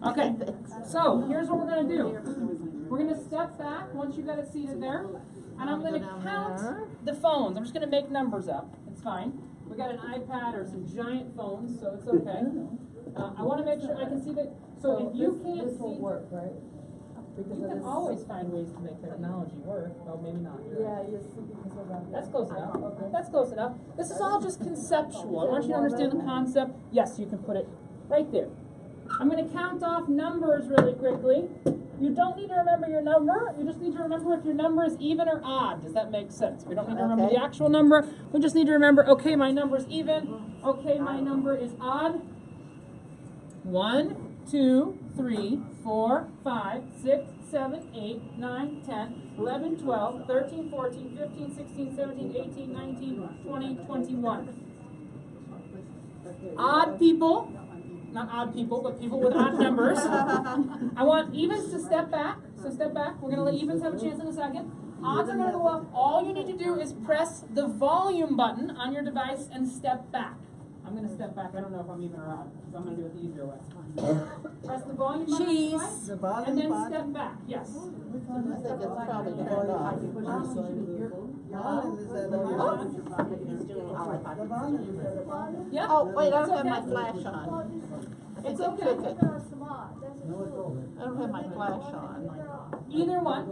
Speaker 1: Okay, so here's what we're going to do. We're going to step back once you've got it seated there, and I'm going to count the phones. I'm just going to make numbers up. It's fine. We got an iPad or some giant phones, so it's okay. I want to make sure I can see that. So if you can't see,
Speaker 8: work, right?
Speaker 1: you can always find ways to make technology work. Well, maybe not. That's close enough. That's close enough. This is all just conceptual. I want you to understand the concept. Yes, you can put it right there. I'm going to count off numbers really quickly. You don't need to remember your number. You just need to remember if your number is even or odd. Does that make sense? We don't need to remember the actual number. We just need to remember, okay, my number is even. Okay, my number is odd. 1, 2, 3, 4, 5, 6, 7, 8, 9, 10, 11, 12, 13, 14, 15, 16, 17, 18, 19, 20, 21. Odd people, not odd people, but people with odd numbers. I want evens to step back. So step back. We're going to let evens have a chance in a second. Odds are going to go up. All you need to do is press the volume button on your device and step back. I'm going to step back. I don't know if I'm even or odd, so I'm going to do it the easier way. Press the volume button twice, and then step back. Yes.
Speaker 7: I think it's probably turned off.
Speaker 1: Yep.
Speaker 7: Oh, wait, I don't
Speaker 1: It's
Speaker 7: have my
Speaker 1: okay.
Speaker 7: flash on. I think
Speaker 1: It's
Speaker 7: it
Speaker 1: okay.
Speaker 7: took it. I don't have my flash on.
Speaker 1: Either one.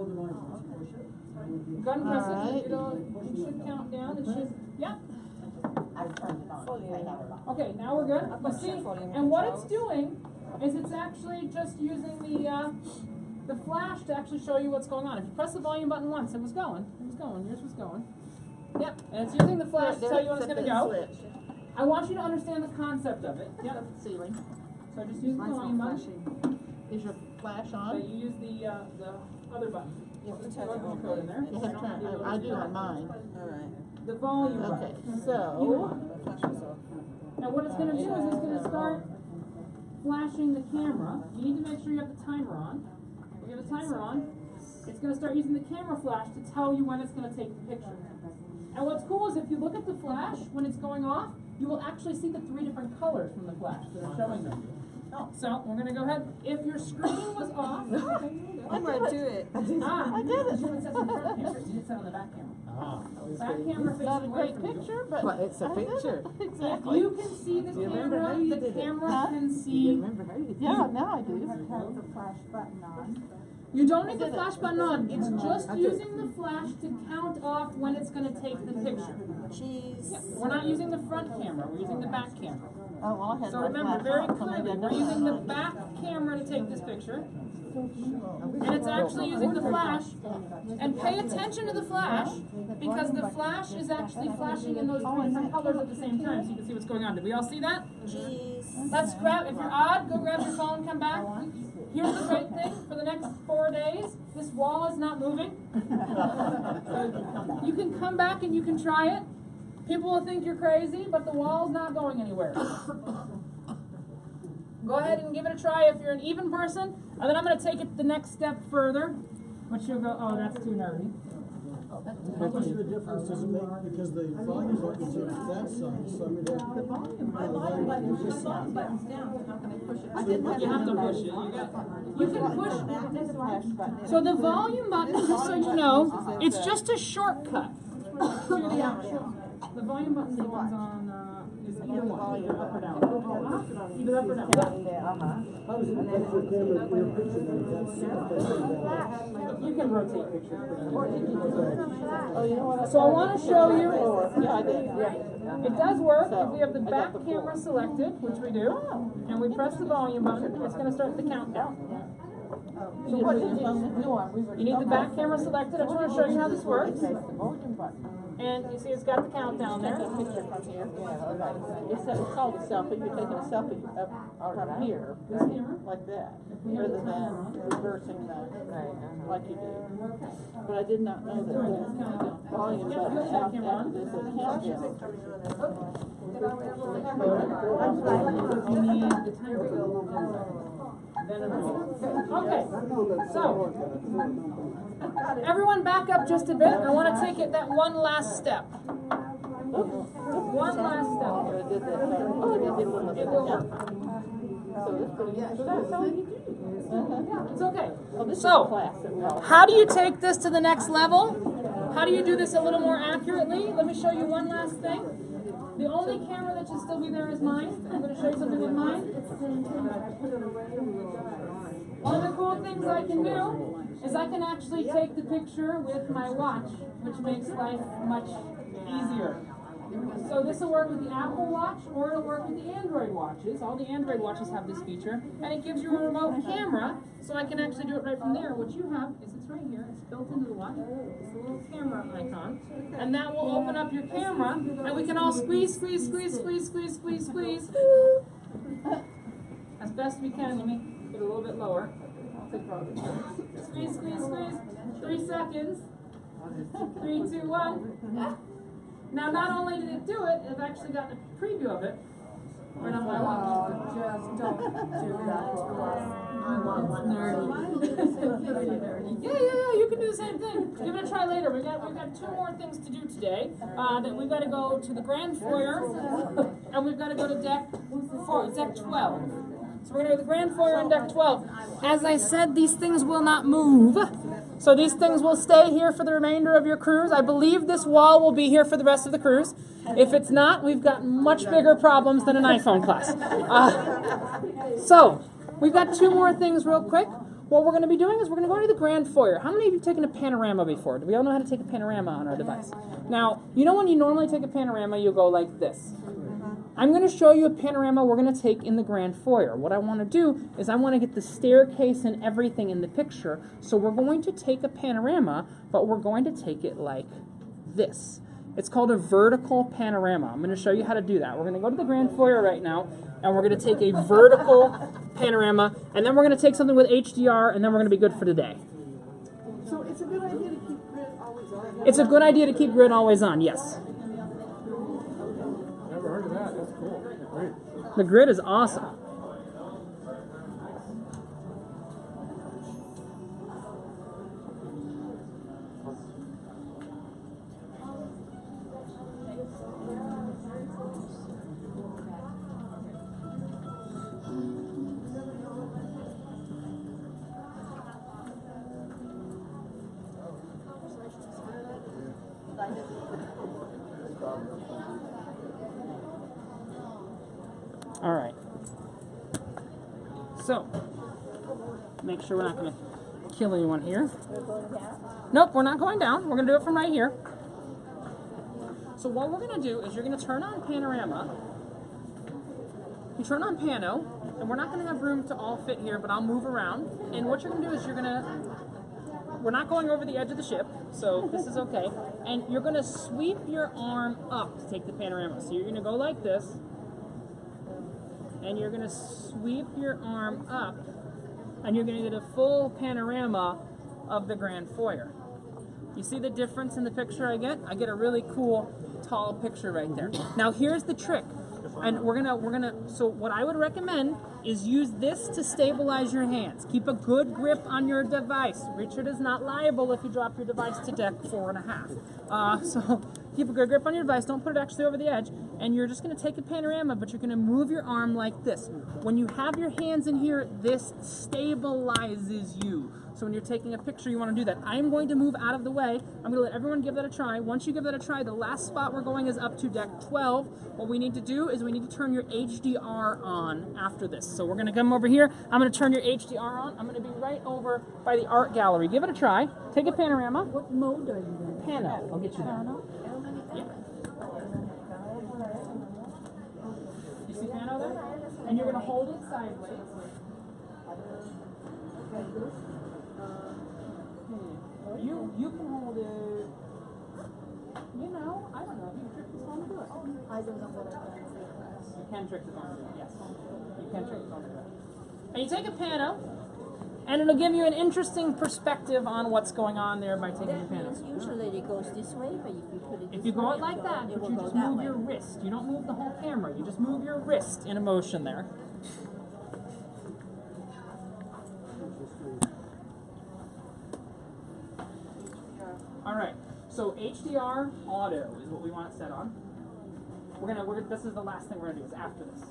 Speaker 1: Go ahead and press
Speaker 7: Alright.
Speaker 1: it. It should count down. It should. Yep. Okay, now we're good. But see, and what it's doing is it's actually just using the flash to actually show you what's going on. If you press the volume button once, it was going. It was going. Yours was going. Yep. And it's using the flash to tell you when it's going to go. I want you to understand the concept of it. Yep.
Speaker 7: Ceiling.
Speaker 1: So just use the volume button.
Speaker 7: Is your flash
Speaker 1: So
Speaker 7: on?
Speaker 1: you use the other button.
Speaker 7: You have to
Speaker 1: Go
Speaker 7: turn
Speaker 1: ahead
Speaker 7: it
Speaker 1: and put it in there.
Speaker 7: You have to turn, I do on mine.
Speaker 1: The volume
Speaker 7: Okay,
Speaker 1: button.
Speaker 7: so,
Speaker 1: Now what it's going to do is it's going to start flashing the camera. You need to make sure you have the timer on. If you have the timer on, it's going to start using the camera flash to tell you when it's going to take the picture. And what's cool is if you look at the flash, when it's going off, you will actually see the 3 different colors from the flash that are showing them. So we're going to go ahead. If your screen was off,
Speaker 4: I'm gonna do it.
Speaker 1: I did it. You didn't set on the front camera, you did set on the back camera. Back camera faces
Speaker 7: Not a
Speaker 1: away
Speaker 7: great
Speaker 1: from you.
Speaker 7: picture, but.
Speaker 8: But it's a
Speaker 7: I did it.
Speaker 8: picture.
Speaker 7: Exactly.
Speaker 1: You can see the
Speaker 8: you remember
Speaker 1: camera,
Speaker 8: how you
Speaker 1: the
Speaker 8: did it?
Speaker 1: camera
Speaker 7: Huh?
Speaker 1: can
Speaker 8: Do you
Speaker 1: see.
Speaker 8: remember how you did
Speaker 7: Yeah, now I do.
Speaker 2: Have the flash button on.
Speaker 1: You don't need the flash button on, it's just using the flash to count off when it's gonna take the picture.
Speaker 4: Jeez.
Speaker 1: Yeah, we're not using the front camera, we're using the back camera.
Speaker 7: Oh, well, I had
Speaker 1: So
Speaker 7: my
Speaker 1: remember
Speaker 7: flash
Speaker 1: very
Speaker 7: on, so maybe
Speaker 1: clearly,
Speaker 7: I
Speaker 1: we're
Speaker 7: did
Speaker 1: using the
Speaker 7: that.
Speaker 1: back camera to take this picture. And it's actually using the flash. And pay attention to the flash, because the flash is actually flashing in those three different colors at the same time, so you can see what's going on. Did we all see that?
Speaker 4: Jeez.
Speaker 1: Let's grab, if you're odd, go grab your phone, come back. Here's the great thing, for the next 4 days, this wall is not moving. So you can come back and you can try it. People will think you're crazy, but the wall's not going anywhere. Go ahead and give it a try if you're an even person, and then I'm going to take it the next step further, which you'll go, oh, that's too nerdy.
Speaker 6: How much of a difference does it make, because the volume buttons are that size, so I mean,
Speaker 4: The volume button's down, how can I push it?
Speaker 1: I didn't you have to push it. You can push.
Speaker 4: There's a flash button.
Speaker 1: So the volume button, just so you know, it's just a shortcut to the actual. The volume button's the ones on, is either one, either up or down. Either up or down.
Speaker 6: how does it affect your camera, your picture then?
Speaker 1: You can rotate pictures.
Speaker 7: Oh, you know what?
Speaker 1: So I want to show you,
Speaker 7: Yeah, I did, yeah.
Speaker 1: it does work if we have the back camera selected, which we do, and we press the volume button, it's going to start the countdown.
Speaker 7: So what did you?
Speaker 1: You need the back camera selected, I just want to show you how this works.
Speaker 7: The volume button.
Speaker 1: And you see it's got the countdown there.
Speaker 7: Take a picture from here. It's called a selfie. You're taking a selfie up from here, like that, rather than reversing that, like you did. But I did not know that the volume button after this is countdown.
Speaker 1: Okay, so everyone back up just a bit. I want to take it that one last step. One last step.
Speaker 7: I did that. Oh, I did one of
Speaker 1: It will
Speaker 7: them.
Speaker 1: work.
Speaker 7: So it's pretty good. So that's all you do.
Speaker 1: It's okay.
Speaker 7: Oh, this is
Speaker 1: So,
Speaker 7: a class that we all.
Speaker 1: how do you take this to the next level? How do you do this a little more accurately? Let me show you one last thing. The only camera that should still be there is mine. I'm going to show you something with mine. One of the cool things I can do is I can actually take the picture with my watch, which makes life much easier. So this will work with the Apple Watch, or it'll work with the Android watches. All the Android watches have this feature, and it gives you a remote camera, so I can actually do it right from there. What you have is it's right here, it's built into the watch, it's a little camera icon, and that will open up your camera, and we can all squeeze, squeeze, squeeze, squeeze, squeeze, squeeze, squeeze. As best we can. Let me put it a little bit lower. Squeeze, squeeze, squeeze. 3 seconds. 3, 2, 1. Now, not only did it do it, I've actually gotten a preview of it right on my watch.
Speaker 4: Just don't do that to us.
Speaker 1: Yeah, you can do the same thing. Give it a try later. We've got 2 more things to do today. That we've got to go to the grand foyer, and we've got to go to deck 12. So we're going to go to the grand foyer on deck 12. As I said, these things will not move. So these things will stay here for the remainder of your cruise. I believe this wall will be here for the rest of the cruise. If it's not, we've got much bigger problems than an iPhone class. So we've got 2 more things real quick. What we're going to be doing is we're going to go to the grand foyer. How many of you have taken a panorama before? Do we all know how to take a panorama on our device? Now, you know when you normally take a panorama, you go like this. I'm going to show you a panorama we're going to take in the grand foyer. What I want to do is I want to get the staircase and everything in the picture. So we're going to take a panorama, but we're going to take it like this. It's called a vertical panorama. I'm going to show you how to do that. We're going to go to the grand foyer right now, and we're going to take a vertical panorama, and then we're going to take something with HDR, and then we're going to be good for today.
Speaker 4: So it's a good idea to keep grid always on.
Speaker 1: It's a good idea to keep grid always on, yes.
Speaker 6: Never heard of that, that's cool, great.
Speaker 1: The grid is awesome. All right. So, make sure we're not going to kill anyone here. Nope, we're not going down. We're going to do it from right here. So what we're going to do is you're going to turn on Panorama. You turn on Pano, and we're not going to have room to all fit here, but I'll move around. And what you're going to do is we're not going over the edge of the ship, so this is okay. And you're going to sweep your arm up to take the panorama. So you're going to go like this, and you're going to sweep your arm up, and you're going to get a full panorama of the Grand Foyer. You see the difference in the picture I get? I get a really cool, tall picture right there. Now here's the trick. And so what I would recommend is use this to stabilize your hands. Keep a good grip on your device. Richard is not liable if you drop your device to deck 4.5. So keep a good grip on your device. Don't put it actually over the edge. And you're just going to take a panorama, but you're going to move your arm like this. When you have your hands in here, this stabilizes you. So when you're taking a picture, you want to do that. I'm going to move out of the way. I'm going to let everyone give that a try. Once you give that a try, the last spot we're going is up to deck 12. What we need to do is we need to turn your HDR on after this. So we're going to come over here. I'm going to turn your HDR on. I'm going to be right over by the art gallery. Give it a try. Take a panorama.
Speaker 2: What mode are you in?
Speaker 1: Pano. I'll get you there. Yeah. You see Pano there? And you're going to hold it sideways. You can hold it, you know, I don't know, you can trick the phone to do it.
Speaker 2: I don't know what I'm going to say.
Speaker 1: You can trick the phone to do it, yes. You can trick the phone to do it. And you take a pano, and it'll give you an interesting perspective on what's going on there by taking your pano.
Speaker 2: Usually it goes this way, but if you put it
Speaker 1: If you go it like that, but you just move your wrist. You don't move the whole camera, you just move your wrist in a motion there. All right, so HDR auto is what we want it set on. This is the last thing we're gonna do, is after this.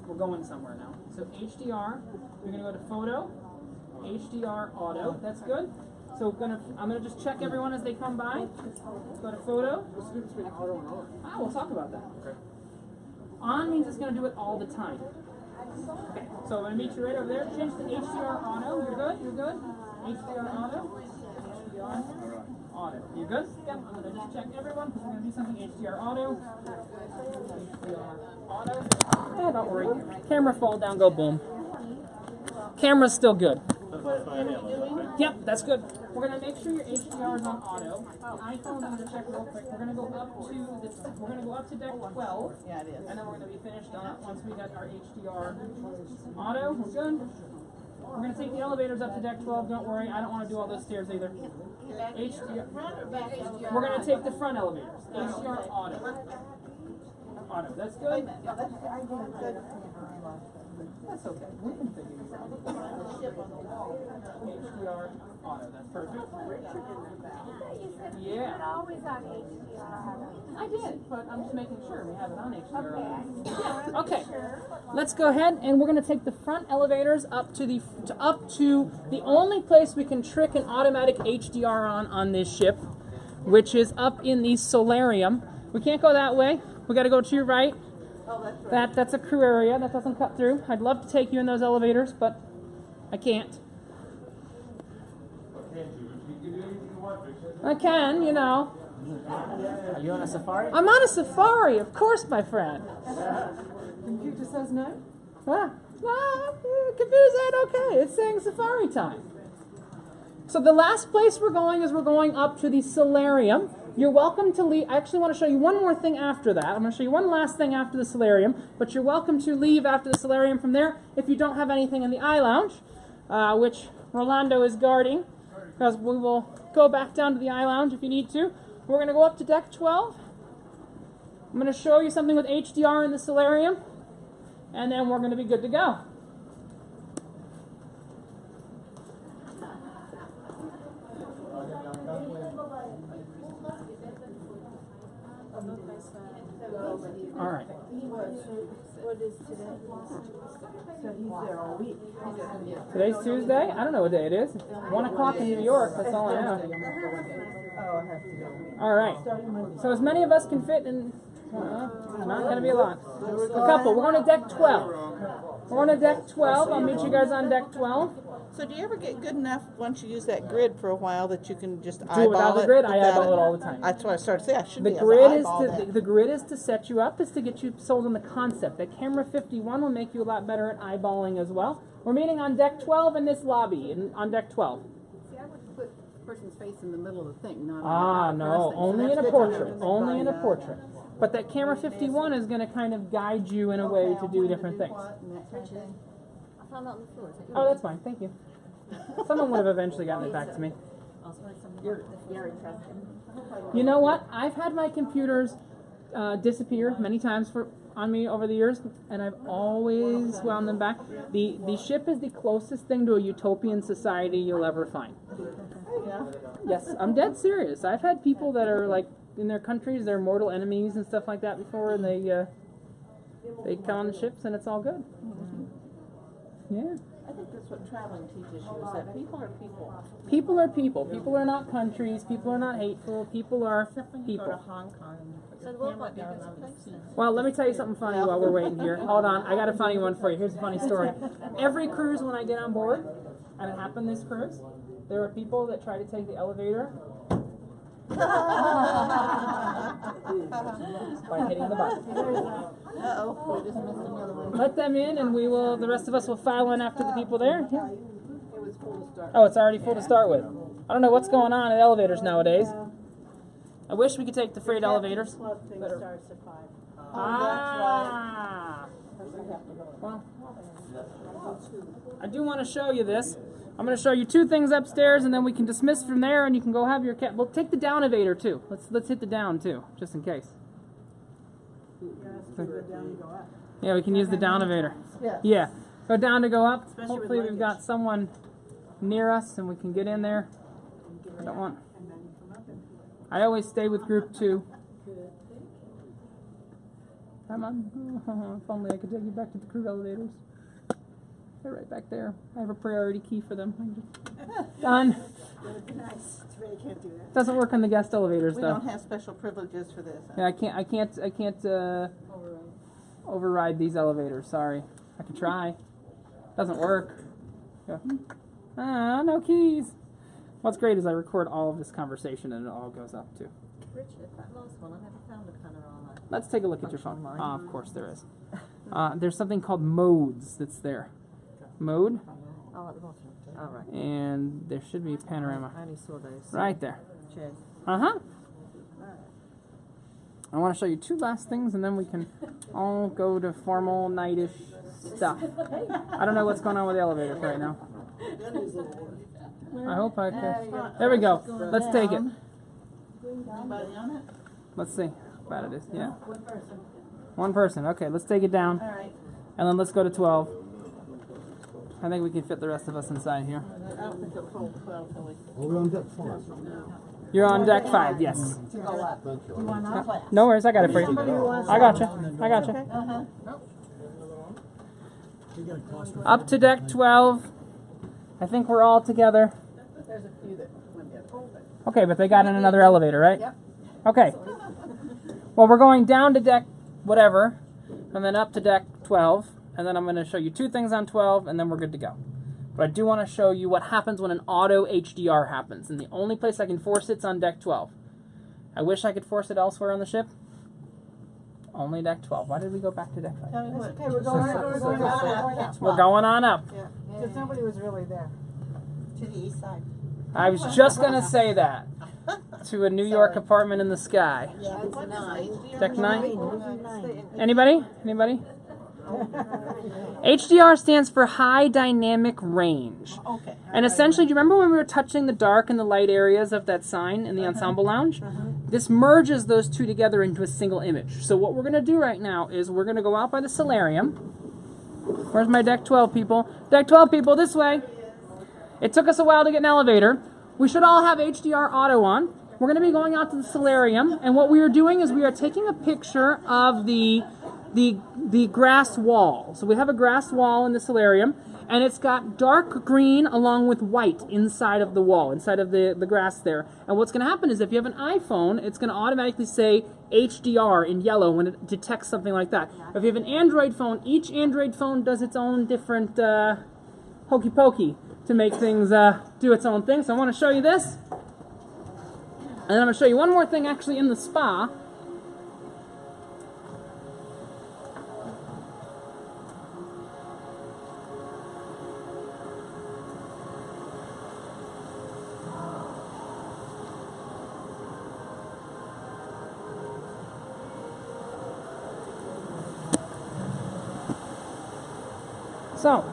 Speaker 1: We're going somewhere now. So HDR, you're gonna go to photo, HDR auto, that's good. So I'm gonna just check everyone as they come by. Go to photo.
Speaker 6: What's the difference between auto and on?
Speaker 1: We'll talk about that.
Speaker 6: Okay.
Speaker 1: On means it's gonna do it all the time. Okay, so I'm gonna meet you right over there. Change to HDR auto, you're good, HDR auto. HDR auto. You good? Yep. I'm going to just check everyone because we're going to do something HDR auto. HDR auto. Don't worry. Camera fall down, go boom. Camera's still good. Yep, that's good. We're going to make sure your HDR is on auto. iPhone, I'm going to check real quick. We're going to go up to deck 12.
Speaker 7: Yeah, it is.
Speaker 1: And then we're going to be finished on it once we get our HDR auto. We're good. We're going to take the elevators up to deck 12, don't worry, I don't want to do all those stairs either. HDR. We're going to take the front elevators. HDR auto. Auto, that's good? That's okay, we can figure it out. HDR auto, that's perfect. Yeah.
Speaker 2: Always on HDR.
Speaker 1: I did, but I'm just making sure we have it on HDR. Yeah. Okay. Let's go ahead and we're going to take the front elevators up to the only place we can trick an automatic HDR on this ship, which is up in the solarium. We can't go that way. We got to go to your right.
Speaker 7: Oh, that's right.
Speaker 1: That's a crew area. That doesn't cut through. I'd love to take you in those elevators, but I can't. I can, you know.
Speaker 8: Are you on a safari?
Speaker 1: I'm on a safari, of course, my friend.
Speaker 7: Computer says no?
Speaker 1: No, computer said okay. It's saying safari time. So the last place we're going is we're going up to the solarium. You're welcome to leave. I actually want to show you one more thing after that. I'm going to show you one last thing after the solarium, but you're welcome to leave after the solarium from there if you don't have anything in the eye lounge, which Rolando is guarding, because we will go back down to the eye lounge if you need to. We're going to go up to deck 12. I'm going to show you something with HDR in the solarium, and then we're going to be good to go. All right.
Speaker 2: What is today?
Speaker 7: So he's there all week.
Speaker 1: Today's Tuesday. I don't know what day it is. 1 o'clock in New York. That's all I know.
Speaker 7: Oh,
Speaker 1: All right. So as many of us can fit in, not going to be a lot. A couple. We're going to deck 12. We're on to deck 12. I'll meet you guys on deck 12.
Speaker 7: So do you ever get good enough once you use that grid for a while that you can just eyeball
Speaker 1: Do without the grid? I eyeball it all the time.
Speaker 7: That's what I started to say. I should
Speaker 1: The
Speaker 7: be able to
Speaker 1: grid is
Speaker 7: eyeball that.
Speaker 1: the grid is to set you up, is to get you sold on the concept. That camera 51 will make you a lot better at eyeballing as well. We're meeting on deck 12 in this lobby, on deck 12.
Speaker 4: See, I would put the person's face in the middle of the thing, not
Speaker 1: Ah,
Speaker 4: on the
Speaker 1: no,
Speaker 4: cross thing. So
Speaker 1: only
Speaker 4: that's
Speaker 1: in a
Speaker 4: good.
Speaker 1: portrait. Only in a portrait. But that camera 51 is going to kind of guide you in a way to do different things.
Speaker 2: I found that on the floor.
Speaker 1: Oh, that's fine. Thank you. Someone would have eventually gotten it back to me.
Speaker 2: You're interesting.
Speaker 1: You know what? I've had my computers disappear many times on me over the years, and I've always wound them back. The ship is the closest thing to a utopian society you'll ever find. Yes, I'm dead serious. I've had people that are like in their countries, they're mortal enemies and stuff like that before, and they come on the ships and it's all good. Yeah.
Speaker 7: I think that's what traveling teaches you, is that people are people.
Speaker 1: People are people. People are not countries. People are not hateful. People are
Speaker 7: Go to
Speaker 1: people.
Speaker 7: Hong Kong.
Speaker 2: So the world might be a better place.
Speaker 1: Well, let me tell you something funny while we're waiting here. Hold on, I got a funny one for you. Here's a funny story. Every cruise when I get on board, and it happened this cruise, there are people that try to take the elevator by hitting the button.
Speaker 7: Uh-oh, we just missed another one.
Speaker 1: Let them in, and the rest of us will file in after the people there. Yeah.
Speaker 4: It was full to start.
Speaker 1: Oh, it's already full to start with. I don't know what's going on at elevators nowadays. I wish we could take the freight elevators.
Speaker 7: Club thing starts at 5.
Speaker 1: Ah. Well, I do want to show you this. I'm going to show you two things upstairs, and then we can dismiss from there, and you can go have your cat. We'll take the down elevator too. Let's hit the down too, just in case. Yeah, we can use the down elevator. Yeah, go down to go up. Hopefully we've got someone near us, and we can get in there. I don't want. I always stay with group 2. Come on. If only I could take you back to the crew elevators. They're right back there. I have a priority key for them. Done. Doesn't work on the guest elevators
Speaker 7: We
Speaker 1: though.
Speaker 7: don't have special privileges for this.
Speaker 1: Yeah, I can't override these elevators. Sorry. I could try. Doesn't work. Yeah. No keys. What's great is I record all of this conversation and it all goes up too.
Speaker 2: Richard, that last one, I never found a panorama.
Speaker 1: Let's take a look at your phone. Of course there is. There's something called modes that's there. Mode,
Speaker 2: Oh, at the bottom. Oh, right.
Speaker 1: and there should be panorama
Speaker 2: I only saw those.
Speaker 1: right there.
Speaker 2: Cheers.
Speaker 1: I want to show you two last things, and then we can all go to formal nightish stuff. I don't know what's going on with the elevators right now. I hope I can. There we go. Let's take it.
Speaker 7: Anybody on it?
Speaker 1: Let's see how bad it is. Yeah. One person. Okay, let's take it down.
Speaker 7: All right.
Speaker 1: And then let's go to 12. I think we can fit the rest of us inside here.
Speaker 7: I don't think it'll hold 12 till we...
Speaker 6: We're on deck 5.
Speaker 1: You're on deck 5, yes.
Speaker 6: Thank you.
Speaker 1: No worries, I got it for you. I got you.
Speaker 6: You got a cost right
Speaker 1: Up to deck 12. I think we're all together.
Speaker 7: There's a few that went the other way.
Speaker 1: Okay, but they got in another elevator, right?
Speaker 7: Yep.
Speaker 1: Okay. Well, we're going down to deck whatever, and then up to deck 12, and then I'm going to show you two things on 12, and then we're good to go. But I do want to show you what happens when an auto HDR happens, and the only place I can force it's on deck 12. I wish I could force it elsewhere on the ship. Only deck 12. Why did we go back to deck 5?
Speaker 7: Tell me what.
Speaker 4: Okay, we're going up.
Speaker 1: We're going on up.
Speaker 4: Because nobody was really there.
Speaker 7: To the east side.
Speaker 1: I was just going to say that to a New York apartment in the sky.
Speaker 7: Yeah, it's 9.
Speaker 1: Deck 9? Anybody? Anybody? HDR stands for High Dynamic Range.
Speaker 7: Okay.
Speaker 1: And essentially, do you remember when we were touching the dark and the light areas of that sign in the ensemble lounge? This merges those two together into a single image. So what we're going to do right now is we're going to go out by the solarium. Where's my deck 12 people? Deck 12 people, this way. It took us a while to get an elevator. We should all have HDR auto on. We're going to be going out to the solarium, and what we are doing is we are taking a picture of the grass wall. So we have a grass wall in the solarium, and it's got dark green along with white inside of the wall, inside of the grass there. And what's going to happen is if you have an iPhone, it's going to automatically say HDR in yellow when it detects something like that. If you have an Android phone, each Android phone does its own different hokey pokey to make things do its own thing. So I want to show you this. And then I'm going to show you one more thing actually in the spa. So,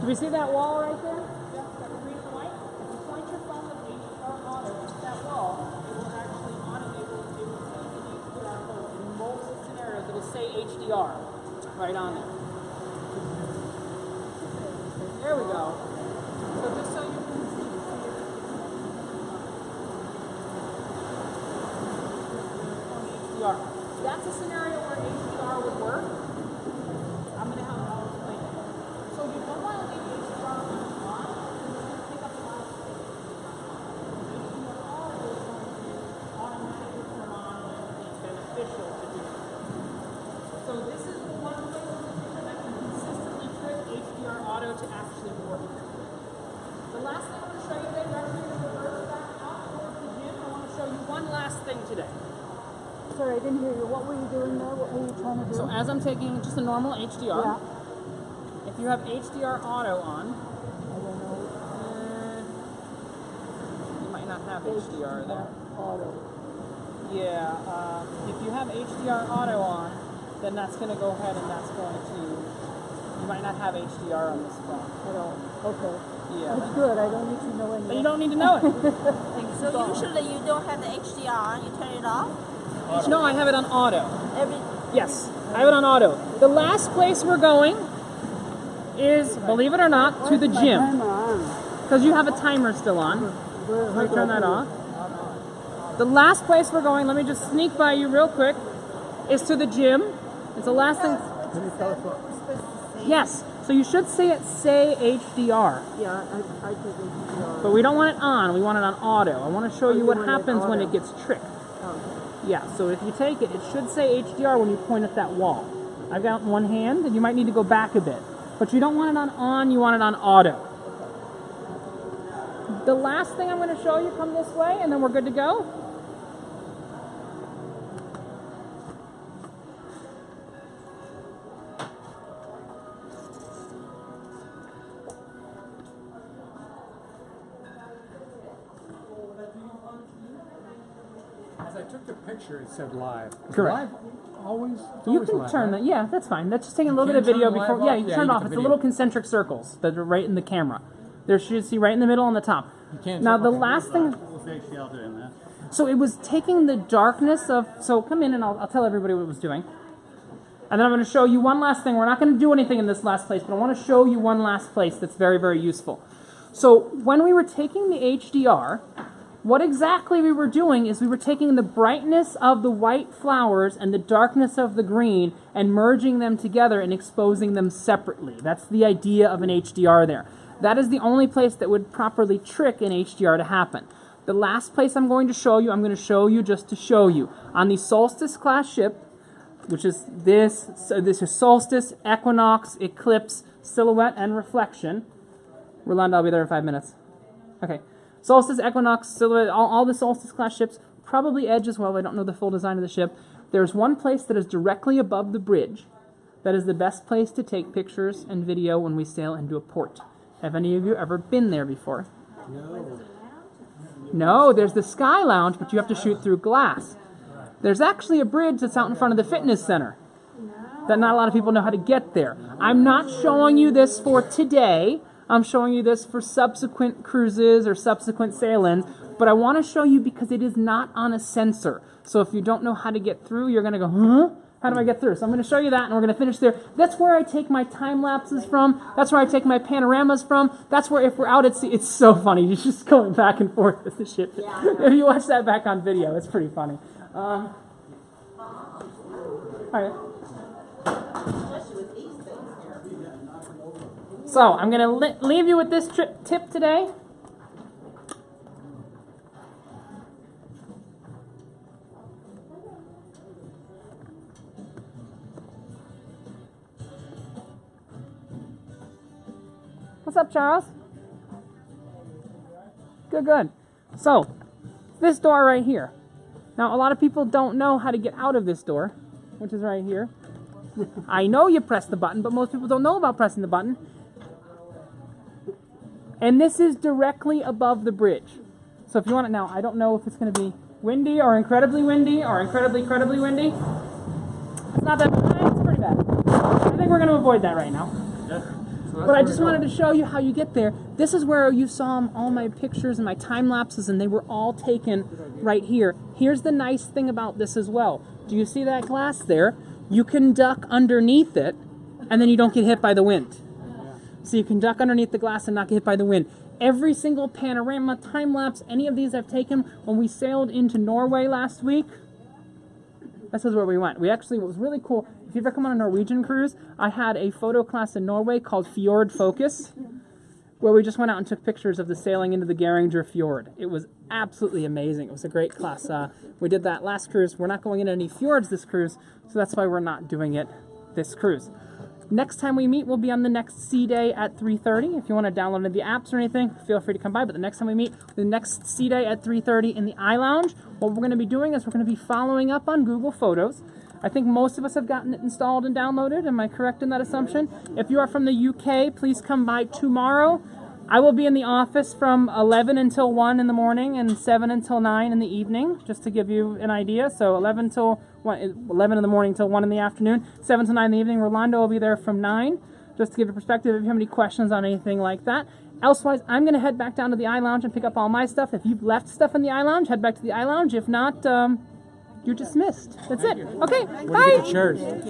Speaker 1: do we see that wall right there? That green and white? If you point your phone with HDR auto to that wall, it will actually automate, it will take the HDR code. In most scenarios, it will say HDR right on there. There we go. So just so you can see HDR. That's a scenario where HDR would work. I'm going to have I'll explain it. So you don't want to leave HDR on, because it's going to pick up a lot of space. HDR auto is going to automatically turn on when it's beneficial to do it. So this is the one place in the picture that can consistently trick HDR auto to actually work. The last thing I'm going to show you today, we're actually going to reverse back out towards the gym. I want to show you one last thing today.
Speaker 2: Sorry, I didn't hear you. What were you doing there? What were you trying to do?
Speaker 1: So as I'm taking just a normal HDR,
Speaker 2: Yeah.
Speaker 1: if you have HDR auto on,
Speaker 2: I don't know.
Speaker 1: you might not have HDR there.
Speaker 2: Auto.
Speaker 1: Yeah, if you have HDR auto on, then that's going to go ahead and that's going to, you might not have HDR on this phone.
Speaker 2: I don't. Okay.
Speaker 1: Yeah.
Speaker 2: That's good. I don't need to know any.
Speaker 1: But you don't need to know it.
Speaker 9: So usually you don't have the HDR, you turn it off?
Speaker 1: No, I have it on auto.
Speaker 9: Every
Speaker 1: Yes, I have it on auto. The last place we're going is, believe it or not, to the gym. Because you have a timer still on. Let me turn that off. The last place we're going, let me just sneak by you real quick, is to the gym. It's the last thing. Yes, so you should say HDR.
Speaker 2: Yeah, I take HDR.
Speaker 1: But we don't want it on, we want it on auto. I want to show you what happens when it gets tricked. Yeah, so if you take it, it should say HDR when you point at that wall. I've got one hand, and you might need to go back a bit. But you don't want it on, you want it on auto. The last thing I'm going to show you, come this way, and then we're good to go.
Speaker 10: As I took the picture, it said live. Is
Speaker 1: Correct.
Speaker 10: Live always. It's
Speaker 1: You
Speaker 10: always
Speaker 1: can
Speaker 10: live,
Speaker 1: turn
Speaker 10: right?
Speaker 1: that. Yeah, that's fine. That's just taking a little
Speaker 10: You
Speaker 1: bit of
Speaker 10: can
Speaker 1: video
Speaker 10: turn the
Speaker 1: before.
Speaker 10: live
Speaker 1: Yeah,
Speaker 10: off?
Speaker 1: you
Speaker 10: Yeah,
Speaker 1: turn it
Speaker 10: you
Speaker 1: off.
Speaker 10: get
Speaker 1: It's
Speaker 10: the
Speaker 1: the little
Speaker 10: video.
Speaker 1: concentric circles that are right in the camera. There should see right in the middle on the top.
Speaker 10: You can't
Speaker 1: Now
Speaker 10: turn
Speaker 1: the
Speaker 10: off
Speaker 1: last thing.
Speaker 6: that.
Speaker 1: So it was taking the darkness of. So come in and I'll tell everybody what it was doing. And then I'm going to show you one last thing. We're not going to do anything in this last place, but I want to show you one last place that's very, very useful. So when we were taking the HDR, what exactly we were doing is we were taking the brightness of the white flowers and the darkness of the green and merging them together and exposing them separately. That's the idea of an HDR there. That is the only place that would properly trick an HDR to happen. The last place I'm going to show you just to show you. On the Solstice class ship, which is this is Solstice, Equinox, Eclipse, Silhouette, and Reflection. Rolanda, I'll be there in 5 minutes. Okay. Solstice, Equinox, Silhouette, all the Solstice class ships, probably Edge as well. I don't know the full design of the ship. There's one place that is directly above the bridge that is the best place to take pictures and video when we sail into a port. Have any of you ever been there before? No, there's the Sky Lounge, but you have to shoot through glass. There's actually a bridge that's out in front of the fitness center that not a lot of people know how to get there. I'm not showing you this for today. I'm showing you this for subsequent cruises or subsequent sail-ins, but I want to show you because it is not on a sensor. So if you don't know how to get through, you're going to go, huh? How do I get through? So I'm going to show you that, and we're going to finish there. That's where I take my time lapses from. That's where I take my panoramas from. That's where, if we're out at sea, it's so funny. You're just going back and forth with the ship. Yeah. If you watch that back on video, it's pretty funny. All right. So I'm gonna leave you with this tip today. What's up, Charles? Good. So, this door right here. Now, a lot of people don't know how to get out of this door, which is right here. I know you press the button, but most people don't know about pressing the button. And this is directly above the bridge. So if you want it now, I don't know if it's going to be windy or incredibly windy or incredibly windy. It's not that bad. It's pretty bad. I think we're going to avoid that right now. But I just wanted to show you how you get there. This is where you saw all my pictures and my time lapses, and they were all taken right here. Here's the nice thing about this as well. Do you see that glass there? You can duck underneath it, and then you don't get hit by the wind. So you can duck underneath the glass and not get hit by the wind. Every single panorama, time lapse, any of these I've taken when we sailed into Norway last week. This is where we went. We actually, what was really cool, if you ever come on a Norwegian cruise, I had a photo class in Norway called Fjord Focus, where we just went out and took pictures of the sailing into the Geringer Fjord. It was absolutely amazing. It was a great class. We did that last cruise. We're not going into any fjords this cruise, so that's why we're not doing it this cruise. Next time we meet will be on the next Sea Day at 3:30. If you want to download any of the apps or anything, feel free to come by. But the next time we meet, the next Sea Day at 3:30 in the iLounge, what we're going to be doing is we're going to be following up on Google Photos. I think most of us have gotten it installed and downloaded. Am I correct in that assumption? If you are from the UK, please come by tomorrow. I will be in the office from 11 until 1 in the morning and 7 until 9 in the evening, just to give you an idea. So 11 in the morning till 1 in the afternoon, 7 to 9 in the evening. Rolando will be there from 9, just to give you perspective if you have any questions on anything like that. Elsewise, I'm going to head back down to the iLounge and pick up all my stuff. If you've left stuff in the iLounge, head back to the iLounge. If not, you're dismissed. That's it. Okay, bye.
Speaker 10: Cheers.